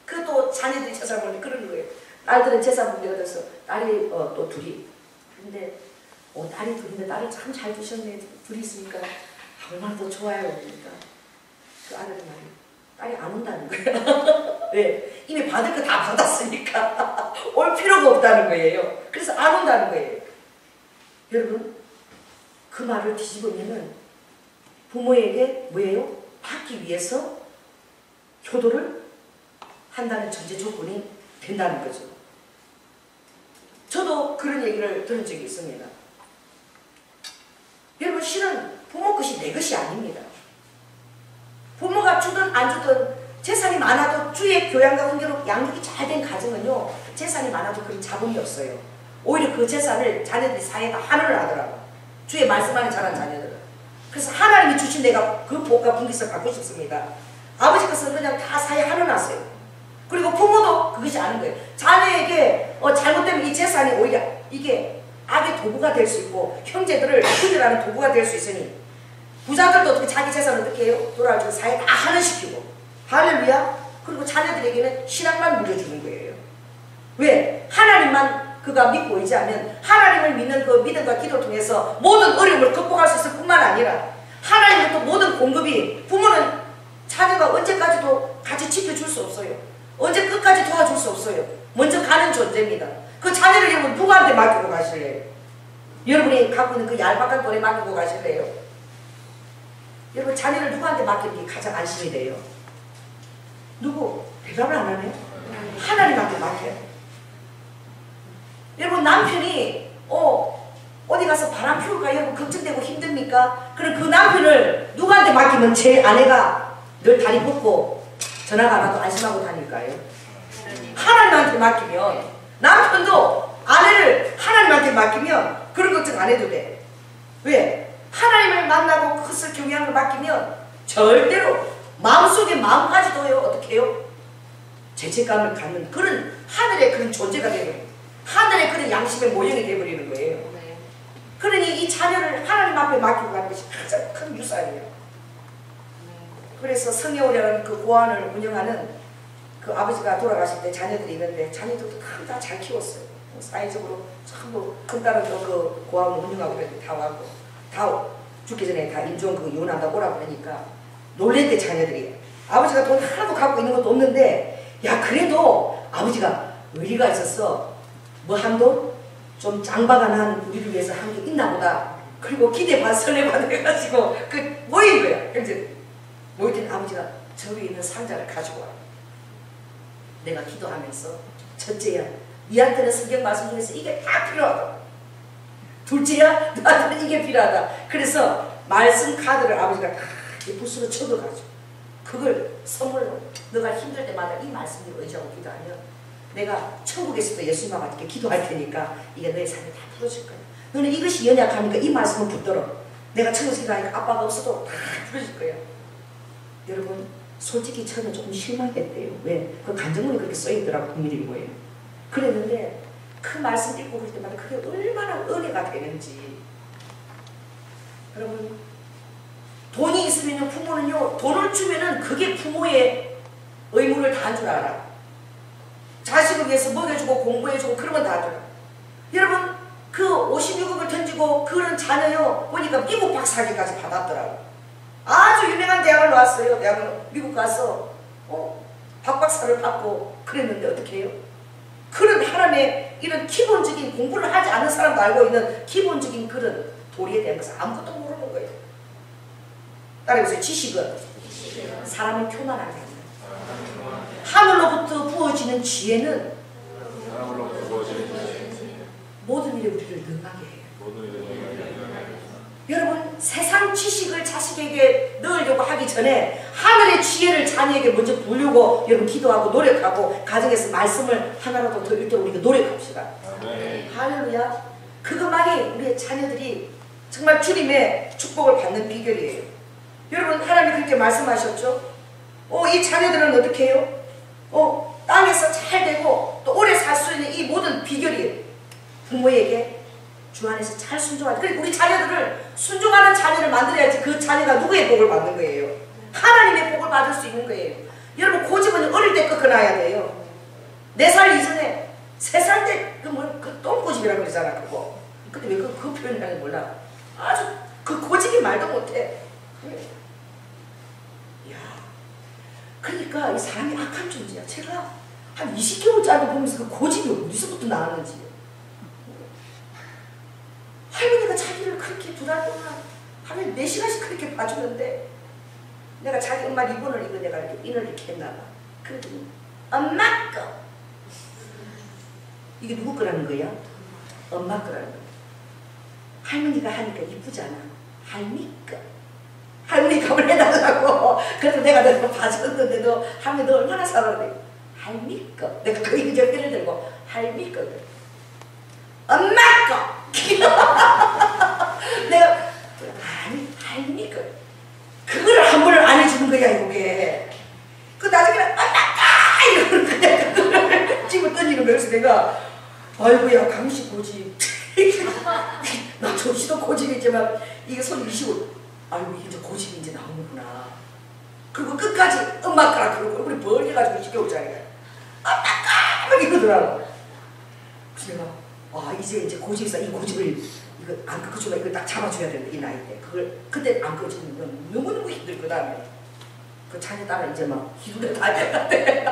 그또 자녀들이 재산 보니 그러는 거예요. 딸들은 재산 문제가 돼서 딸이 또 둘이 근데 딸이 둘인데 딸을 참 잘 두셨네. 둘이 있으니까 얼마나 더 좋아요. 그러니까 그 아들이 말이 딸이 안 온다는 거예요. 왜? 이미 받을 거 다 받았으니까 올 필요가 없다는 거예요. 그래서 안 온다는 거예요. 여러분 그 말을 뒤집으면은 부모에게 뭐예요? 받기 위해서 효도를 한다는 전제 조건이 된다는 거죠. 저도 그런 얘기를 들은 적이 있습니다. 여러분 실은 부모 것이 내 것이 아닙니다. 부모가 주든 안 주든 재산이 많아도 주의 교양과 훈계로 양육이 잘 된 가정은요 재산이 많아도 그런 자본이 없어요. 오히려 그 재산을 자녀들이 사이에다 환원을 하더라고요. 주의 말씀하는 자란 자녀들은. 그래서 하나님이 주신 내가 그 복과 분깃을 갖고 싶습니다. 아버지 것은 그냥 다 사이에 환원하세요. 그리고 부모도 그것이 아는 거예요. 자녀에게 잘못되면 이 재산이 오히려 이게 악의 도구가 될 수 있고 형제들을 분열하는 도구가 될 수 있으니 부자들도 어떻게 자기 재산을 어떻게 해요? 돌아와서 사이에 다 환원시키고 할렐루야. 그리고 자녀들에게는 신앙만 물려주는 거예요. 왜? 하나님만 그가 믿고 의지하면 하나님을 믿는 그 믿음과 기도를 통해서 모든 어려움을 극복할 수 있을 뿐만 아니라 하나님부터 모든 공급이 부모는 자녀가 언제까지도 같이 지켜줄 수 없어요. 언제 끝까지 도와줄 수 없어요. 먼저 가는 존재입니다. 그 자녀를 여러분 누구한테 맡기고 가실래요? 여러분이 갖고 있는 그 얄팍한 돈에 맡기고 가실래요? 여러분 자녀를 누구한테 맡기는 게 가장 안심이 돼요? 누구? 대답을 안 하네. 하나님한테 맡겨요. 여러분 남편이 어디 가서 바람 피울까 여러분 걱정되고 힘듭니까? 그럼 그 남편을 누구한테 맡기면 제 아내가 늘 다리 뻗고 전화가 안 와도 안심하고 다닐까요? 하나님한테 맡기면 남편도 아내를 하나님한테 맡기면 그런 걱정 안 해도 돼. 왜? 하나님을 만나고 그것을 경영을 맡기면 절대로 마음속에 마음까지도요 어떻게 해요? 죄책감을 갖는 그런 하늘의 그런 존재가 되버려요. 하늘의 그런 양심의 모형이 되어버리는 거예요. 그러니 이 자녀를 하나님 앞에 맡기고 가는 것이 가장 큰 유산이에요. 그래서 성애오라는 그 고아원을 운영하는 그 아버지가 돌아가실 때 자녀들이 있는데 자녀들도 다 잘 키웠어요. 사회적으로 전부 큰 딸은 그 고아원을 운영하고 그랬는데 다 와고 다 죽기 전에 다 임종 그 이혼한다고 오라고 그러니까 놀랬대 자녀들이. 아버지가 돈 하나도 갖고 있는 것도 없는데 야 그래도 아버지가 의리가 있었어. 뭐 한 돈? 좀 장바가난 우리를 위해서 한 게 있나 보다. 그리고 기대반 설레반 해가지고 그 모인 거야. 이제 모일 때는 아버지가 저 위에 있는 상자를 가지고 와. 내가 기도하면서 첫째야 니한테는 성경 말씀 중에서 이게 다 필요하다. 둘째야 너한테는 이게 필요하다. 그래서 말씀 카드를 아버지가 다 붓으로 적어가지고 그걸 선물로 너가 힘들 때마다 이 말씀을 의지하고 기도하면 내가 천국에서도 예수님과 같이 기도할 테니까 이게 너의 삶을 다 풀어줄 거야. 너는 이것이 연약하니까 이 말씀을 붙들어. 내가 천국에서 기도하니까 아빠가 없어도 다 풀어줄 거야. 여러분 솔직히 처음에 조금 실망했대요. 왜? 그 간증문이 그렇게 써있더라고. 비밀인 거예요. 그랬는데 그 말씀 읽고 그럴 때마다 그게 얼마나 은혜가 되는지. 여러분 돈이 있으면 부모는요 돈을 주면은 그게 부모의 의무를 다한 줄 알아. 자식을 위해서 먹여주고 공부해주고 그러면 다 줘. 여러분 그 56억을 던지고 그런 자녀요 보니까 미국 박사학위까지 받았더라고. 아주 유명한 대학을 나왔어요. 대학을 미국 가서 박박사를 받고 그랬는데 어떻게 해요? 그런 하나님의 이런 기본적인 공부를 하지 않은 사람도 알고 있는 기본적인 그런 도리에 대한 것을 아무것도 모르는 거예요. 따라해보세요. 지식은 사람을 교만하게 합니다. 하늘로부터 부어지는 지혜는 모든 일에 우리를 능하게 해요. 여러분 세상 지식을 자식에게 넣으려고 하기 전에 하늘의 지혜를 자녀에게 먼저 부으려고 여러분 기도하고 노력하고 가정에서 말씀을 하나라도 더 읽도록 우리가 노력합시다. 할렐루야. 그것만이 우리의 자녀들이 정말 주님의 축복을 받는 비결이에요. 여러분 하나님이 그렇게 말씀하셨죠. 이 자녀들은 어떻게 해요? 땅에서 잘 되고 또 오래 살 수 있는 이 모든 비결이 부모에게 주 안에서 잘 순종하는. 그리고 우리 자녀들을 순종하는 자녀를 만들어야지 그 자녀가 누구의 복을 받는 거예요? 하나님의 복을 받을 수 있는 거예요. 여러분 고집은 어릴 때 꺾어놔야 돼요. 4살 이전에 3살 때 그 똥고집이라고 그러잖아 그거. 근데 왜 그 표현을 하는지 몰라. 아주 그 고집이 말도 못해. 이야, 그러니까 이 사람이 악한 존재야. 제가 한 20개월짜리 보면서 그 고집이 어디서부터 나왔는지. 할머니가 자기를 그렇게 2달 동안 하루에 4시간씩 그렇게 봐주는데 내가 자기 엄마 리본을 이거 내가 이렇게 인을 이렇게 했나 봐. 그랬더니 엄마 거. 이게 누구 거라는 거야? 엄마 거라는 거야. 할머니가 하니까 이쁘잖아. 할미 거. 할머니 값을 해달라고. 그래서 내가 너 봐줬는데도 할머니 너 얼마나 살아야 할미 거. 내가 그 인정기를 들고 할미 거. 엄마 거. 내가 할미 거. 그걸 한 번을 안 해주는 거야 이게. 그 나중에 엄마까 이러면 그냥 그거를 집어 던지는 거야. 그래서 내가 아이고야 강식 고집. 나 조시도 고집이지만 이게 손 이시고 아이고 이제 고집이 이제 나오는구나. 그리고 끝까지 엄마 거라 그러고 우리 벌려가지고 시켜오자니까 엄마까 막 이러더라고. 그래서 내가 이제 고집이 있어. 이 고집을 이거 안 꺾어주면 이걸 딱 잡아줘야 되는데 이 나이 때 그걸 그때 안 꺾어주는 건 너무너무 힘들 그 다음에 그 자녀 따라 이제 막 기분이 다 돼가대.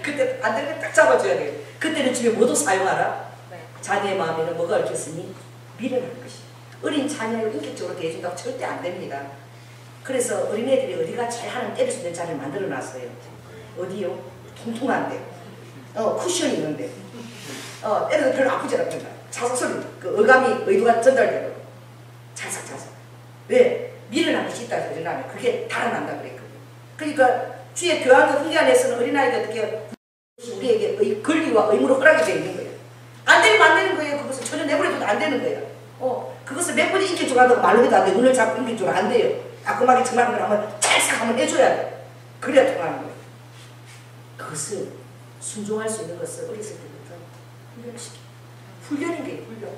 그때 안 되면 딱 잡아줘야 돼. 그때는 집에 뭐도 사용하라. 자녀의 마음에는 뭐가 얽혔으니 미련한 것이. 어린 자녀를 인격적으로 대해준다고 절대 안 됩니다. 그래서 어린애들이 어디가 제일 하는 때릴 수 있는 자리를 만들어 놨어요. 어디요? 통통한데. 쿠션이 있는데. 때려도 별로 아프지 않습니다. 자석 소리, 그 어감이, 의도가 전달되고. 자석자석. 왜? 밀어난 것이 있다 해서 일어나면 그게 달아난다 그랬거든요. 그러니까 주의 교황과 훈계 안에서는 어린아이가 어떻게 우리에게 권리와 의무로 허락이 되어 있는 거예요. 안 되면 안 되는 거예요. 그것을 전혀 내버려둬도 안 되는 거예요. 그것을 몇 번이 인격적으로 한다고 말로 해도 안 돼요. 눈을 잡고 인격적으로 안 돼요. 따끔하게 정하는 걸 한번 찰싹 한번 해줘야 돼. 그래야 통하는 거예요. 그것을 순종할 수 있는 것을 어렸을 때부터 훈련시켜요. 훈련인 거예요. 훈련.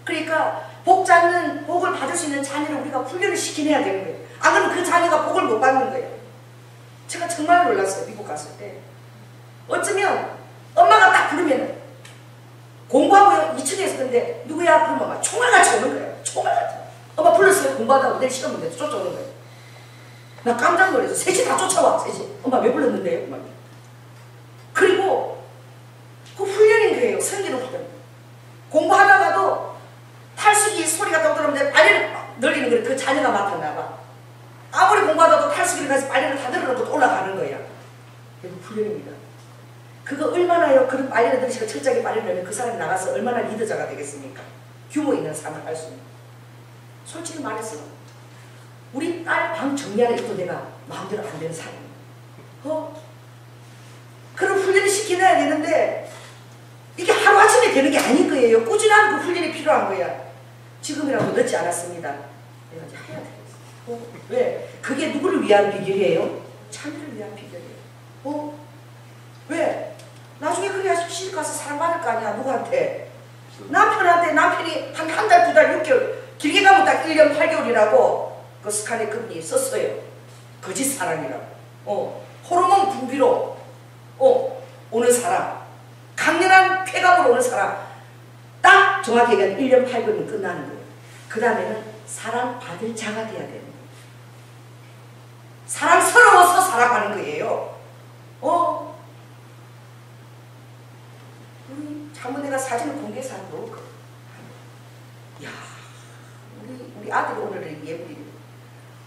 그러니까 복 잡는, 복을 받을 수 있는 자녀를 우리가 훈련을 시켜내야 되는 거예요. 안 그러면 그 자녀가 복을 못 받는 거예요. 제가 정말 놀랐어요. 미국 갔을 때. 어쩌면 엄마가 딱 부르면은 공부하고 2층에 있었는데 누구야? 그러면 막 총알같이 오는 거예요. 총알같이. 엄마 불렀어요. 공부하다가 내일 시험 문제 쫓아오는 거예요. 나 깜짝 놀랐어. 셋이 다 쫓아와. 셋이. 엄마 왜 불렀는데요? 엄마. 그리고 그 훈련인 거예요. 성기는 훈련. 공부하다가도 탈수기 소리가 또 들어오는데 빨리를 늘리는 거예요. 그 자녀가 맡았나 봐. 아무리 공부하다도 탈수기를 가서 빨리를 다 늘어놓고 또 올라가는 거야. 이거 훈련입니다. 그거 얼마나요? 그런 빨리를 들으시고 철저하게 빨리를 내면 그 사람이 나가서 얼마나 리더자가 되겠습니까? 규모 있는 삶을 할 수 있는. 솔직히 말해서 우리 딸 방 정리하는 것도 내가 마음대로 안 되는 사람이에요. 그런 훈련을 시켜놔야 되는데 이게 하루아침에 되는 게 아닌 거예요. 꾸준한 그 훈련이 필요한 거야. 지금이라도 늦지 않았습니다. 내가 이제 해야 되겠어. 왜? 그게 누구를 위한 비결이에요? 자녀를 위한 비결이에요. 왜? 나중에 그래야 시집 가서 사랑받을 거 아니야. 누구한테? 남편한테. 남편이 한 달, 2달, 6개월 길게 가면 딱 1년 8개월이라고 그 스카네 그분이 썼어요. 거짓 사랑이라고. 호르몬 분비로 오는 사람, 강렬한 쾌감으로 오는 사람, 딱 정확히 얘기하면 1년 8개월이면 끝나는 거예요. 그 다음에는 사랑받을 자가 돼야 되는 거예요. 사랑스러워서 살아가는 거예요. 우리 한번 내가 사진을 공개해서 한번 놓을까? 야, 우리 아들이 오늘 예불이.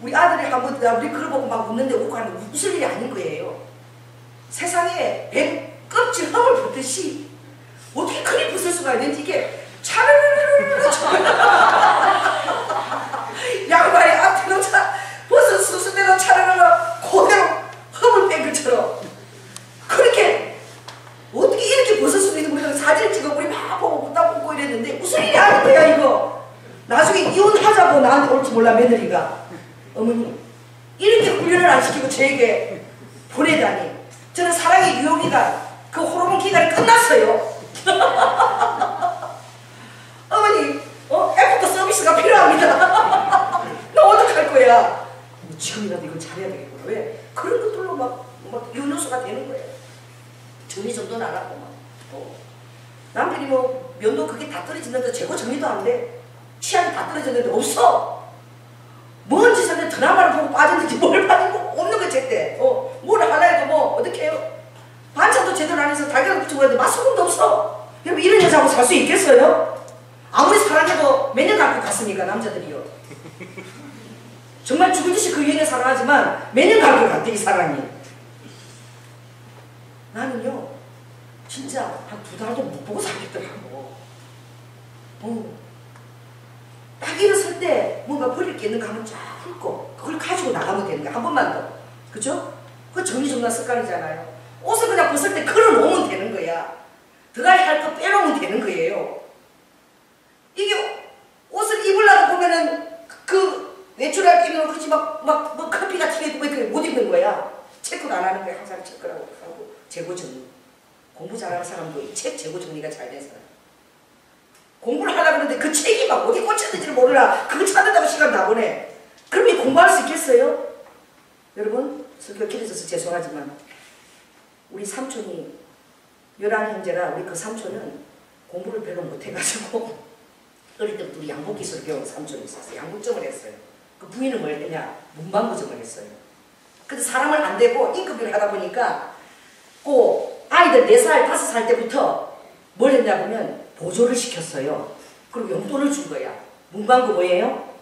우리 아들이 한번 우리 그걸 보고 막 웃는데 웃고 하는 웃을 일이 아닌 거예요. 세상에 뱀 껍질 흠을 벗듯이 어떻게 크게 벗을 수가 있는지 이게 차르르르르 양말이 앞뒤로 벗은 수수대로 차르르르 그대로 흠을 뺀 것처럼 그렇게 어떻게 이렇게 벗을 수도 있는 우리가 사진을 찍어 우리 막 보고 웃다 보고 이랬는데 무슨 일이 아닌 거야 이거. 나중에 이혼하자고 나한테 올지 몰라 며느리가. 어머니 이렇게 훈련을 안 시키고 저에게 보내다니. 저는 사랑의 유효기간 그 호르몬 기간이 끝났어요. 어머니 애프터 서비스가 필요합니다. 나 어떡할 거야. 지금이라도 이걸 잘해야 되겠구나. 왜? 그런 것들로 막 요소가 되는 거예요. 정리정돈을 안 하고 막. 남편이 뭐 면도 그게 다 떨어지는데 재고 정리도 안 돼. 취향이 다 떨어졌는데 없어. 뭔 짓을 드라마를 보고 빠졌는지 뭘 빠진 거 없는 거 제때. 뭘 하려 해도 뭐 어떻게 해요? 반찬도 제대로 안 해서 달걀을 붙이고 그러는데 맛소금도 없어. 여러분 이런 여자하고 살 수 있겠어요? 아무리 사랑해도 몇 년 갈 것 같습니까 남자들이요. 정말 죽은 듯이 그 여인을 사랑하지만 몇 년 갈 것 같아 이 사랑이. 나는요 진짜 한 2달도 못 보고 살겠더라고. 딱 일어설 때 뭔가 버릴 게 있는 거 한번 쫙 훑고 그걸 가지고 나가면 되는 거야. 한 번만 더. 그죠? 그거 정리정돈 습관이잖아요. 옷을 그냥 벗을 때 걸어놓으면 되는 거야. 들어갈 할 거 빼놓으면 되는 거예요. 이게 옷을 입으려고 보면은 그 외출할 때는 그렇지 뭐 커피가 튀게 못 입는 거야. 체크도 안 하는 거야. 항상 체크라고 하고 재고 정리. 공부 잘하는 사람도 이 책 재고 정리가 잘 된 사람. 공부를 하려고 하는데 그 책이 막 어디 꽂혔는지를 몰라. 그거 찾는다고 시간 다 보내. 그럼 이 공부할 수 있겠어요? 여러분 설교가 길어져서 죄송하지만 우리 삼촌이 11형제라 우리 그 삼촌은 공부를 별로 못해가지고 어릴 때부터 우리 양복기술을 배운 삼촌이 있었어요. 양복점을 했어요. 그 부인은 뭘 했냐? 문방구점을 했어요. 그래서 사람을 안 대고 인건비를 하다 보니까 그 아이들 4살, 5살 때부터 뭘 했냐 보면 보조를 시켰어요. 그리고 용돈을 준 거야. 문방구 뭐예요?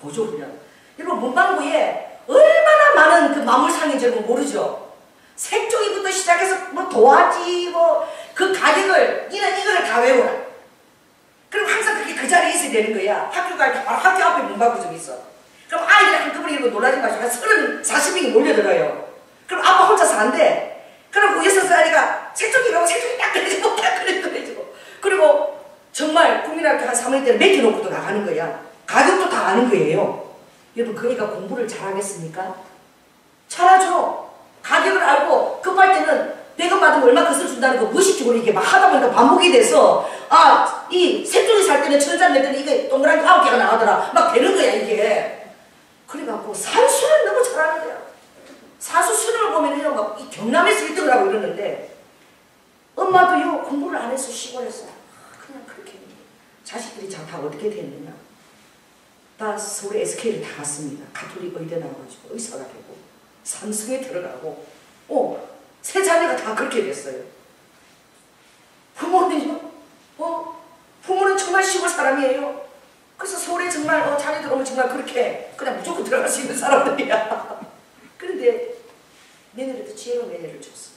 보조훈련. 여러분 문방구에 얼마나 많은 그 만물상인지 여러분 모르죠? 색종이부터 시작해서 뭐 도화지 뭐 그 가격을 니는 이거를 다 외워라. 그럼 항상 그게 그 자리에 있어야 되는 거야. 학교 갈 때 바로 학교 앞에 문방구점이 있어. 그럼 아이들이 한꺼번에 이러고 놀라지 마시고 한 30, 40명이 몰려들어요. 그럼 아빠 혼자서 안 돼. 그럼 그 6살이가 색종이라고 색종이 딱 그려지고 딱 그려지고 그리고 정말 국민학교 한 3학년 때는 맡겨놓고도 나가는 거야. 가격도 다 아는 거예요. 여러분 그러니까 공부를 잘하겠습니까? 잘하죠. 가격을 알고 급할 때는 100원 받으면 얼마 컷을 준다는 거 무의식적으로 이게 막 하다 보니까 반복이 돼서 아, 이 색종이 살 때는 1,000원짜리 냈더니 이게 동그란 거 9개가 나가더라. 막 되는 거야 이게. 그래갖고 산수를 너무 잘하는 거야. 산수 수능을 보면요 막 이 경남에서 1등을 하고 이러는데 엄마도요 공부를 안 해서 시골에서 그냥 그렇게 자식들이 다 어떻게 됐느냐. 다 서울 SK를 다 갔습니다. 가톨릭 의대 나와가지고 의사가 되고 삼성에 들어가고 세 자녀가 다 그렇게 됐어요. 부모는요? 부모는 정말 시골 사람이에요. 그래서 서울에 정말 자녀들 오면 정말 그렇게 그냥 무조건 들어갈 수 있는 사람들이야. 그런데 며느리도 지혜로운 며느리를 줬어.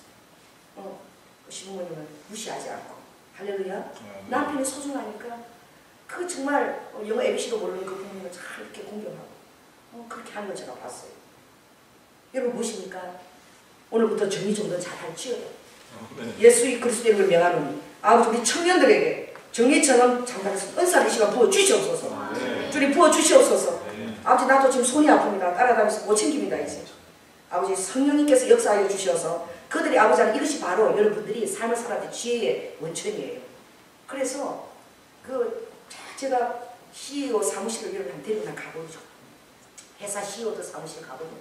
시부모님은 무시하지 않고 할렐루야. 남편이 소중하니까 그 정말 영어 ABC도 모르는 그 부모님을 잘 이렇게 공경하고 그렇게 하는 걸 제가 봤어요. 여러분 무엇입니까? 오늘부터 정리정돈 잘할지어다. 예수 그리스도 이름을 명하노니 아버지 우리 청년들에게 정리처럼 장단해서 은사의 시간 부어주시옵소서. 주님 부어주시옵소서. 아버지 나도 지금 손이 아픕니다. 따라다니면서 못 챙깁니다 이제. 아버지 성령님께서 역사하여 주셔서 그들이 아버지 하는 이것이 바로 여러분들이 삶을 살아야 될 지혜의 원천이에요. 그래서 제가 CEO 사무실을 여러분 데리고 가보죠. 회사 CEO들 사무실 가보면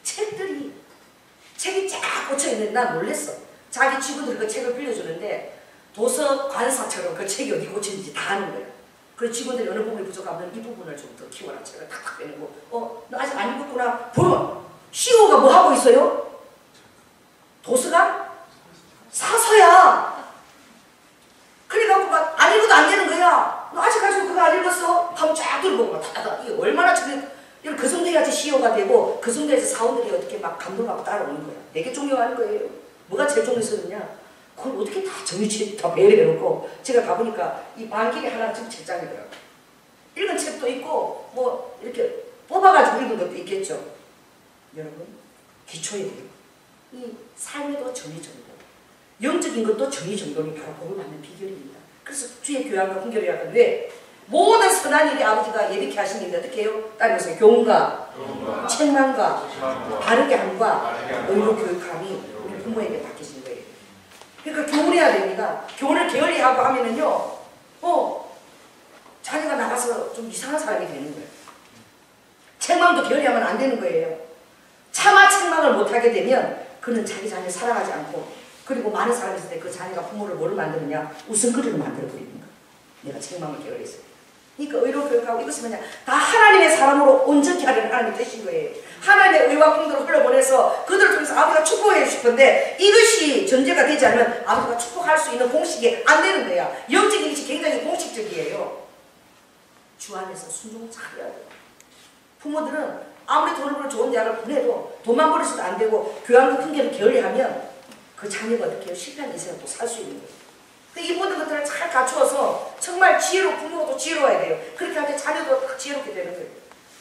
책이 쫙 꽂혀있는데 난 놀랬어. 자기 직원들 그 책을 빌려주는데 도서관사처럼 그 책이 어디 꽂혀있는지 다 아는 거야. 그래서 직원들이 어느 부분이 부족하면 이 부분을 좀 더 키워라. 책을 탁탁 빼내고 너 아직 안 읽었구나. 보면 CEO가 뭐 하고 있어요? 도서관? 사서야. 그래갖고 막 안 읽어도 안 되는 거야. 너 아직까지 그거 안 읽었어? 하면 쫙 들어보고 막 다다다. 이게 얼마나 그 정도 해야지 CEO가 되고 그 정도에서 사원들이 어떻게 막 감동하고 따라오는 거야. 되게 존경하는 거예요. 뭐가 제일 존경스럽냐? 그걸 어떻게 다 정리치 다 배려해놓고 제가 가보니까 이 반길이 하나 지금 책장이더라고. 읽은 책도 있고 뭐 이렇게 뽑아가지고 읽은 것도 있겠죠. 여러분 기초에 돼요. 이 삶에도 정리정돈, 영적인 것도 정리정돈이 바로 복을 받는 비결입니다. 그래서 주의 교양과 훈계를 왜? 모든 선한 일이 아버지가 예비케 하신 일이 어떻게 해요? 따르면서 교훈과 책망과 바르게 함과 의로 교육함이 우리 부모에게 맡기신 거예요. 그러니까 교훈해야 됩니다. 교훈을 게을리하고 하면은요, 자기가 나가서 좀 이상한 사람이 되는 거예요. 책망도 게을리하면 안 되는 거예요. 차마 책망을 못하게 되면 그는 자기 자녀를 사랑하지 않고 그리고 많은 사람이 있을 때 그 자녀가 부모를 뭘 만드느냐? 웃음거리를 만들어버리는 거예요. 내가 책망을 게을리했어요. 그러니까 의로 교육하고 이것이 뭐냐? 다 하나님의 사람으로 온전케 하려는 하나님이 되신 거예요. 하나님의 의와 공도를 흘려보내서 그들을 통해서 아버지가 축복해 싶은데 이것이 전제가 되지 않으면 아버지가 축복할 수 있는 공식이 안 되는 거야. 영적인 것이 굉장히 공식적이에요. 주 안에서 순종을 잘해야 돼요. 부모들은 아무리 돈을 벌어 좋은 대학을 보내도 돈만 벌어서도 안 되고 교양과 훈계를 게을리하면 그 자녀가 어떻게 해요? 실패한 인생을 또 살 수 있는 거예요. 이 모든 것들을 잘 갖추어서 정말 부모도 지혜로워야 돼요. 그렇게 할 때 자녀도 지혜롭게 되는 거예요.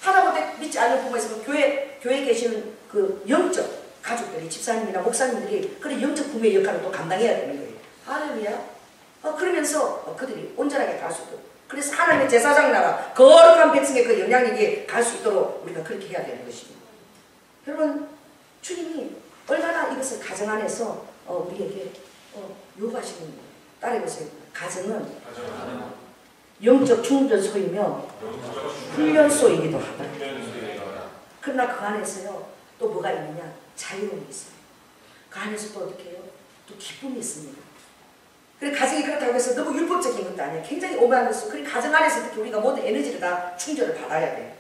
하다못해 믿지 않는 부모가 있으면 교회에 계시는 그 영적 가족들이 집사님이나 목사님들이 그런 영적 부모의 역할을 또 감당해야 되는 거예요. 할렐루야. 그러면서 그들이 온전하게 갈 수 있도록 그래서 하나님의 제사장 나라 거룩한 백성의 그 영향력이 갈 수 있도록 우리가 그렇게 해야 되는 것입니다. 여러분 주님이 얼마나 이것을 가정 안에서 우리에게 요구하시는 거예요. 따라해보세요. 가정은 영적 충전소이며 훈련소이기도 하다. 그러나 그 안에서요 또 뭐가 있느냐? 자유로움이 있어요. 그 안에서 또 어떻게 해요? 또 기쁨이 있습니다. 그래 가정이 그렇다고 해서 너무 율법적인 것도 아니에요. 굉장히 오만한 것이고 그래 가정 안에서 특히 우리가 모든 에너지를 다 충전을 받아야 돼요.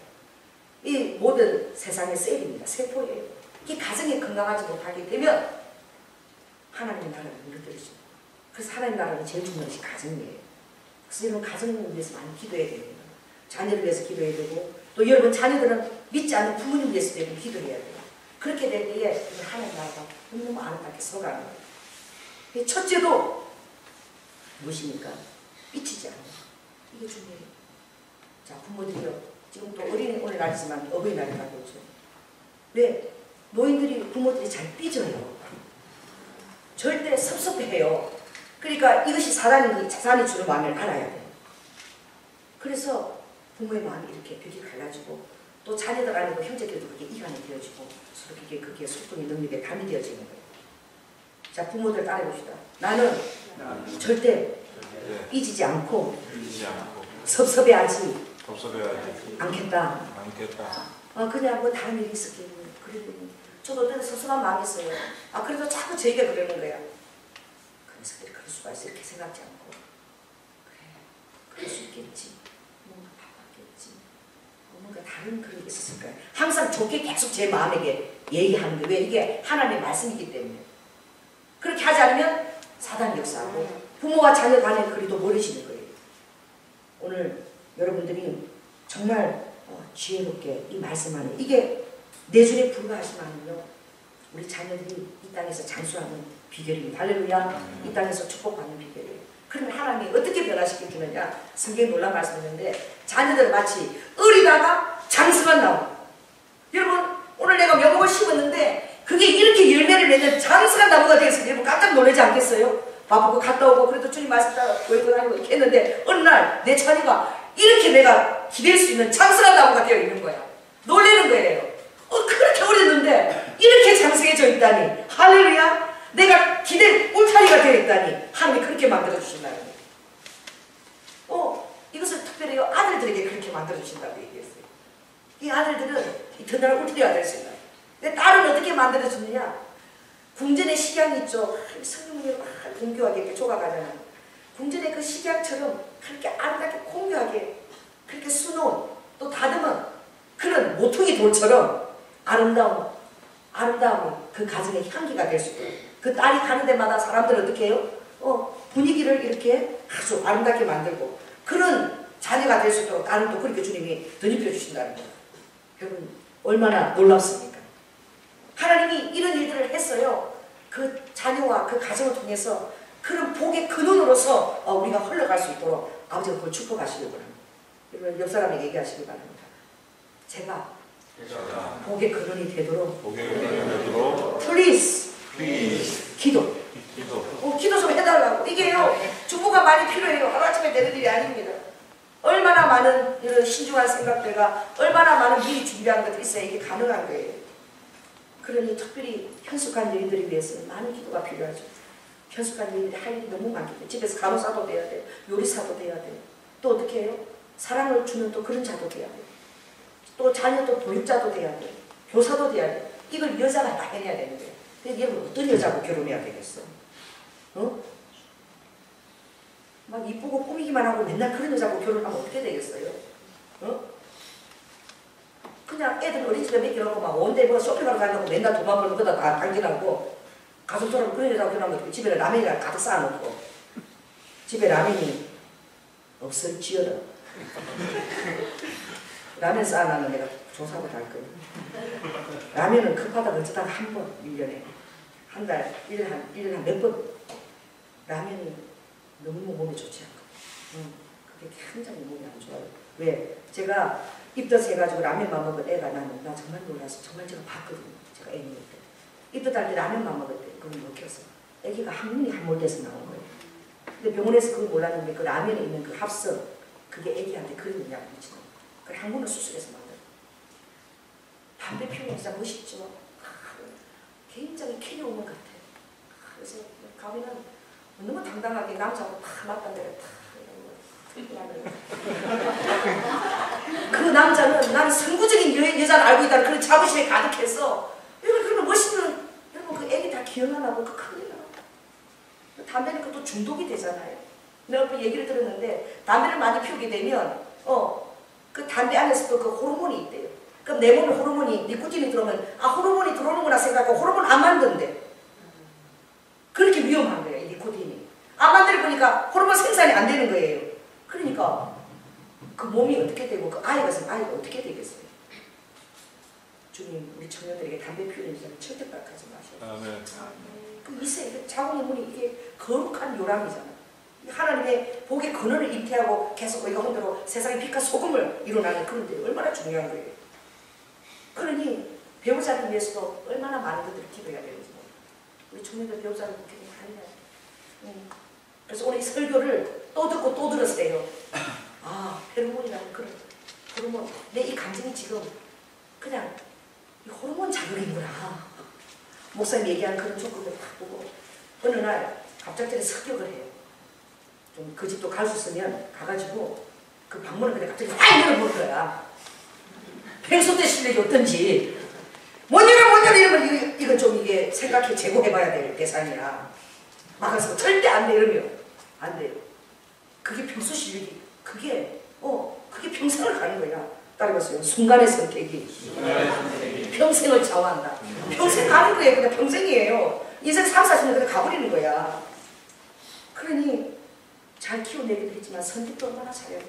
이 모든 세상의 셀입니다. 세포예요. 이 가정이 건강하지 못하게 되면 하나님의 나라를 무너뜨리죠. 그래서 하나님 나라는 제일 중요한 것이 가정이에요. 그래서 여러분 가정을 위해서 많이 기도해야 됩니다. 자녀를 위해서 기도해야 되고 또 여러분 자녀들은 믿지 않는 부모님 위해서 기도해야 돼요. 그렇게 될 때에 하나님 나라가 너무 아름답게 서가는 거예요. 첫째도 무엇입니까? 삐치지 않아요. 이게 중요해요. 자, 부모들이요. 지금 또 어린이날이지만 어버이날이 다가오죠. 왜? 노인들이 부모들이 잘 삐져요. 절대 섭섭해요. 그러니까 이것이 사단이 주는 마음을 알아야 돼요. 그래서 부모의 마음이 이렇게 벽이 갈라지고 또 자녀들 아니고 형제들도 그게 이간이 되어지고 서로 그게 소통의 능력에 담이 되어지는 거예요. 자, 부모들 따라해봅시다. 나는 절대 삐지지 않고 섭섭해하지 않겠다. 그냥 뭐 다른 일이 있었겠니. 그러더니 저도 어떤 섭섭한 마음이 있어요. 그래도 자꾸 저희가 그러는 거야. 그래서 그럴 수가 있어. 이렇게 생각지 않고 그래, 그럴 수 있겠지. 뭔가 바빴겠지. 뭔가 다른 그런 게 있었을 거야. 항상 좋게 계속 제 마음에게 얘기하는 거예요. 왜? 이게 하나님의 말씀이기 때문에. 그렇게 하지 않으면 사단이 역사하고 부모와 자녀 간의 거리도 멀어지는 거예요. 오늘 여러분들이 정말 지혜롭게 이 말씀 안에 이게 내 줄에 불과하시면요 우리 자녀들이 이 땅에서 장수하는 비결입니다. 할렐루야. 이 땅에서 축복받는 비결이에요. 그러면 하나님이 어떻게 변화시켜 주느냐. 성경에 놀라운 말씀이었는데 자녀들은 마치 어리다가 장수만 나와. 여러분 오늘 내가 명목을 심었는데 그게 이렇게 열매를 맺는 장수한 나무가 되어서 여러분 깜짝 놀라지 않겠어요? 바쁘고 갔다 오고 그래도 주님 말씀 따라 교회도 다니고 이렇게 했는데 어느 날 내 자녀가 이렇게 내가 기댈 수 있는 장수한 나무가 되어 있는 거야. 놀라는 거예요. 그렇게 어렸는데 이렇게 장수해져 있다니. 할렐루야. 내가 기댈 울타리가 되어 있다니. 하나님이 그렇게 만들어 주신다는 거예요. 이것을 특별히 아들들에게 그렇게 만들어 주신다고 얘기했어요. 이 아들들은 이 든든한 울타리가 될 수 있다. 근데 딸은 어떻게 만들어 주느냐. 궁전의 식양이 있죠. 성령님이 막 공교하게 이렇게 조각하잖아요. 궁전의 그 식양처럼 그렇게 아름답게 공교하게 그렇게 수놓은 또 다듬은 그런 모퉁이 돌처럼 아름다움이 그 가정의 향기가 될 수 있도록 그 딸이 가는 데마다 사람들은 어떻게 해요? 분위기를 이렇게 아주 아름답게 만들고 그런 자녀가 될 수 있도록 나는 또 그렇게 주님이 덧입혀 주신다는 거예요. 여러분 얼마나 놀랍습니까? 하나님이 이런 일들을 했어요. 그 자녀와 그 가정을 통해서 그런 복의 근원으로서 우리가 흘러갈 수 있도록 아버지가 그걸 축복하시려고 합니다. 여러분 옆 사람에게 얘기하시기 바랍니다. 제가 복의 근원이 되도록 Please 기도 좀 해달라고. 이게요 중보가 많이 필요해요. 하루아침에 되는 일이 아닙니다. 얼마나 많은 이런 신중한 생각들과 얼마나 많은 미리 준비한 것들이 있어야 이게 가능한 거예요. 그러니 특별히 현숙한 여인들을 위해서는 많은 기도가 필요하죠. 현숙한 여인들이 할 일이 너무 많기 때문에 집에서 간호사도 돼야 돼요. 요리사도 돼야 돼요. 또 어떻게 해요? 사랑을 주는 또 그런 자도 돼야 돼요. 또 자녀도 보육자도 돼야 돼요. 교사도 돼야 돼요. 이걸 여자가 다 해내야 되는 거예요. 근데 여러분 어떤 여자하고 결혼해야 되겠어? 막 이쁘고 꾸미기만 하고 맨날 그런 여자하고 결혼하면 어떻게 되겠어요? 그냥 애들 어린이집에 맡겨놓고 막 온데 뭐 쇼핑하러 다니고 맨날 돈만 벌고 그다 다 당진하고 가족처럼 그런 여자하고 결혼하면 집에 라면이랑 가득 쌓아놓고 집에 라면이 없을지어다. 라면 쌓아놨는 내가 조사도 할 거예요. 라면은 급하다가 어쩌다가 한 번, 1년에. 한 달, 1년에 한 몇 번. 라면이 너무 몸에 좋지 않고. 그게 굉장히 몸이 안 좋아요. 왜? 제가 입덧 해가지고 라면만 먹은 애가 나는 나 정말 놀라서 정말 제가 봤거든요. 제가 애 먹을 때. 입덧할 때 라면만 먹을 때 그걸 먹혀서. 애기가 항문이 함몰돼서 나온 거예요. 근데 병원에서 그걸 몰랐는데 그 라면에 있는 그 합성, 그게 애기한테 그런 영향을 미치는 거예요. 그 항문을 수술해서 만들어요. 담배 피우는 진짜 멋있죠. 굉장히 캐리우먼 같아요. 그래서 가면은 너무 당당하게 남자하고 다 맞단 데를 그 남자는 나는 선구적인 여자를 알고 있다는 그런 자부심에 가득해서 여러분 그런 멋있는 여러분 그 애기 다 기억나고 그 큰일 나. 담배는 그것도 중독이 되잖아요. 내가 얘기를 들었는데 담배를 많이 피우게 되면 그 담배 안에서도 그 호르몬이 있대요. 그럼 내 몸에 호르몬이 니코틴이 들어오면 호르몬이 들어오는구나 생각하고 호르몬 안 만든대. 그렇게 위험한 거예요. 이 니코틴이. 안 만들어 보니까 호르몬 생산이 안 되는 거예요. 그러니까 그 몸이 어떻게 되고 그 아이가 어떻게 되겠어요? 주님 우리 청년들에게 담배 피우는 일은 절대 허락하지 마세요. 아멘. 그 이세 자궁의 문이 이게 거룩한 요람이잖아. 하나님의 복의 근원을 잉태하고 계속 우리가 혼대로 세상의 빛과 소금을 이루나는 그런 데 얼마나 중요한 거예요. 그러니 배우자를 위해서도 얼마나 많은 것들을 기도해야 되는지 우리 청년들 배우자를 굉장히 다르네. 그래서 오늘 이 설교를 또 듣고 또 들었어요. 아, 페로몬이라는 그런 호르몬. 내 이 감정이 지금 그냥 이 호르몬 자극이구나. 목사님 얘기한 그런 조건을 딱 보고 어느 날 갑작스레 습격을 해요. 좀 그 집도 갈 수 있으면 가가지고 그 방문을 그냥 갑자기 확 열어볼 거야. 평소 때 실력이 어떤지. 못 열어 이러면 이건 좀 이게 생각해 재고해봐야 될 대상이야. 막아서 절대 안 돼 이러면 안 돼요. 그게 평소 실력이 그게 평생을 가는 거야. 따라가세요. 순간의 선택이 평생을 좌우한다. 평생 가는 거예요. 그냥 평생이에요. 인생 3, 40년 그냥 가버리는 거야. 그러니 잘 키워내기도 했지만 선택도 얼마나 잘해야 돼.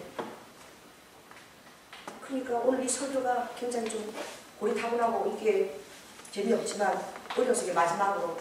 그러니까 오늘 이 설교가 굉장히 좀 고리타분하고 이게 재미없지만 어려서 마지막으로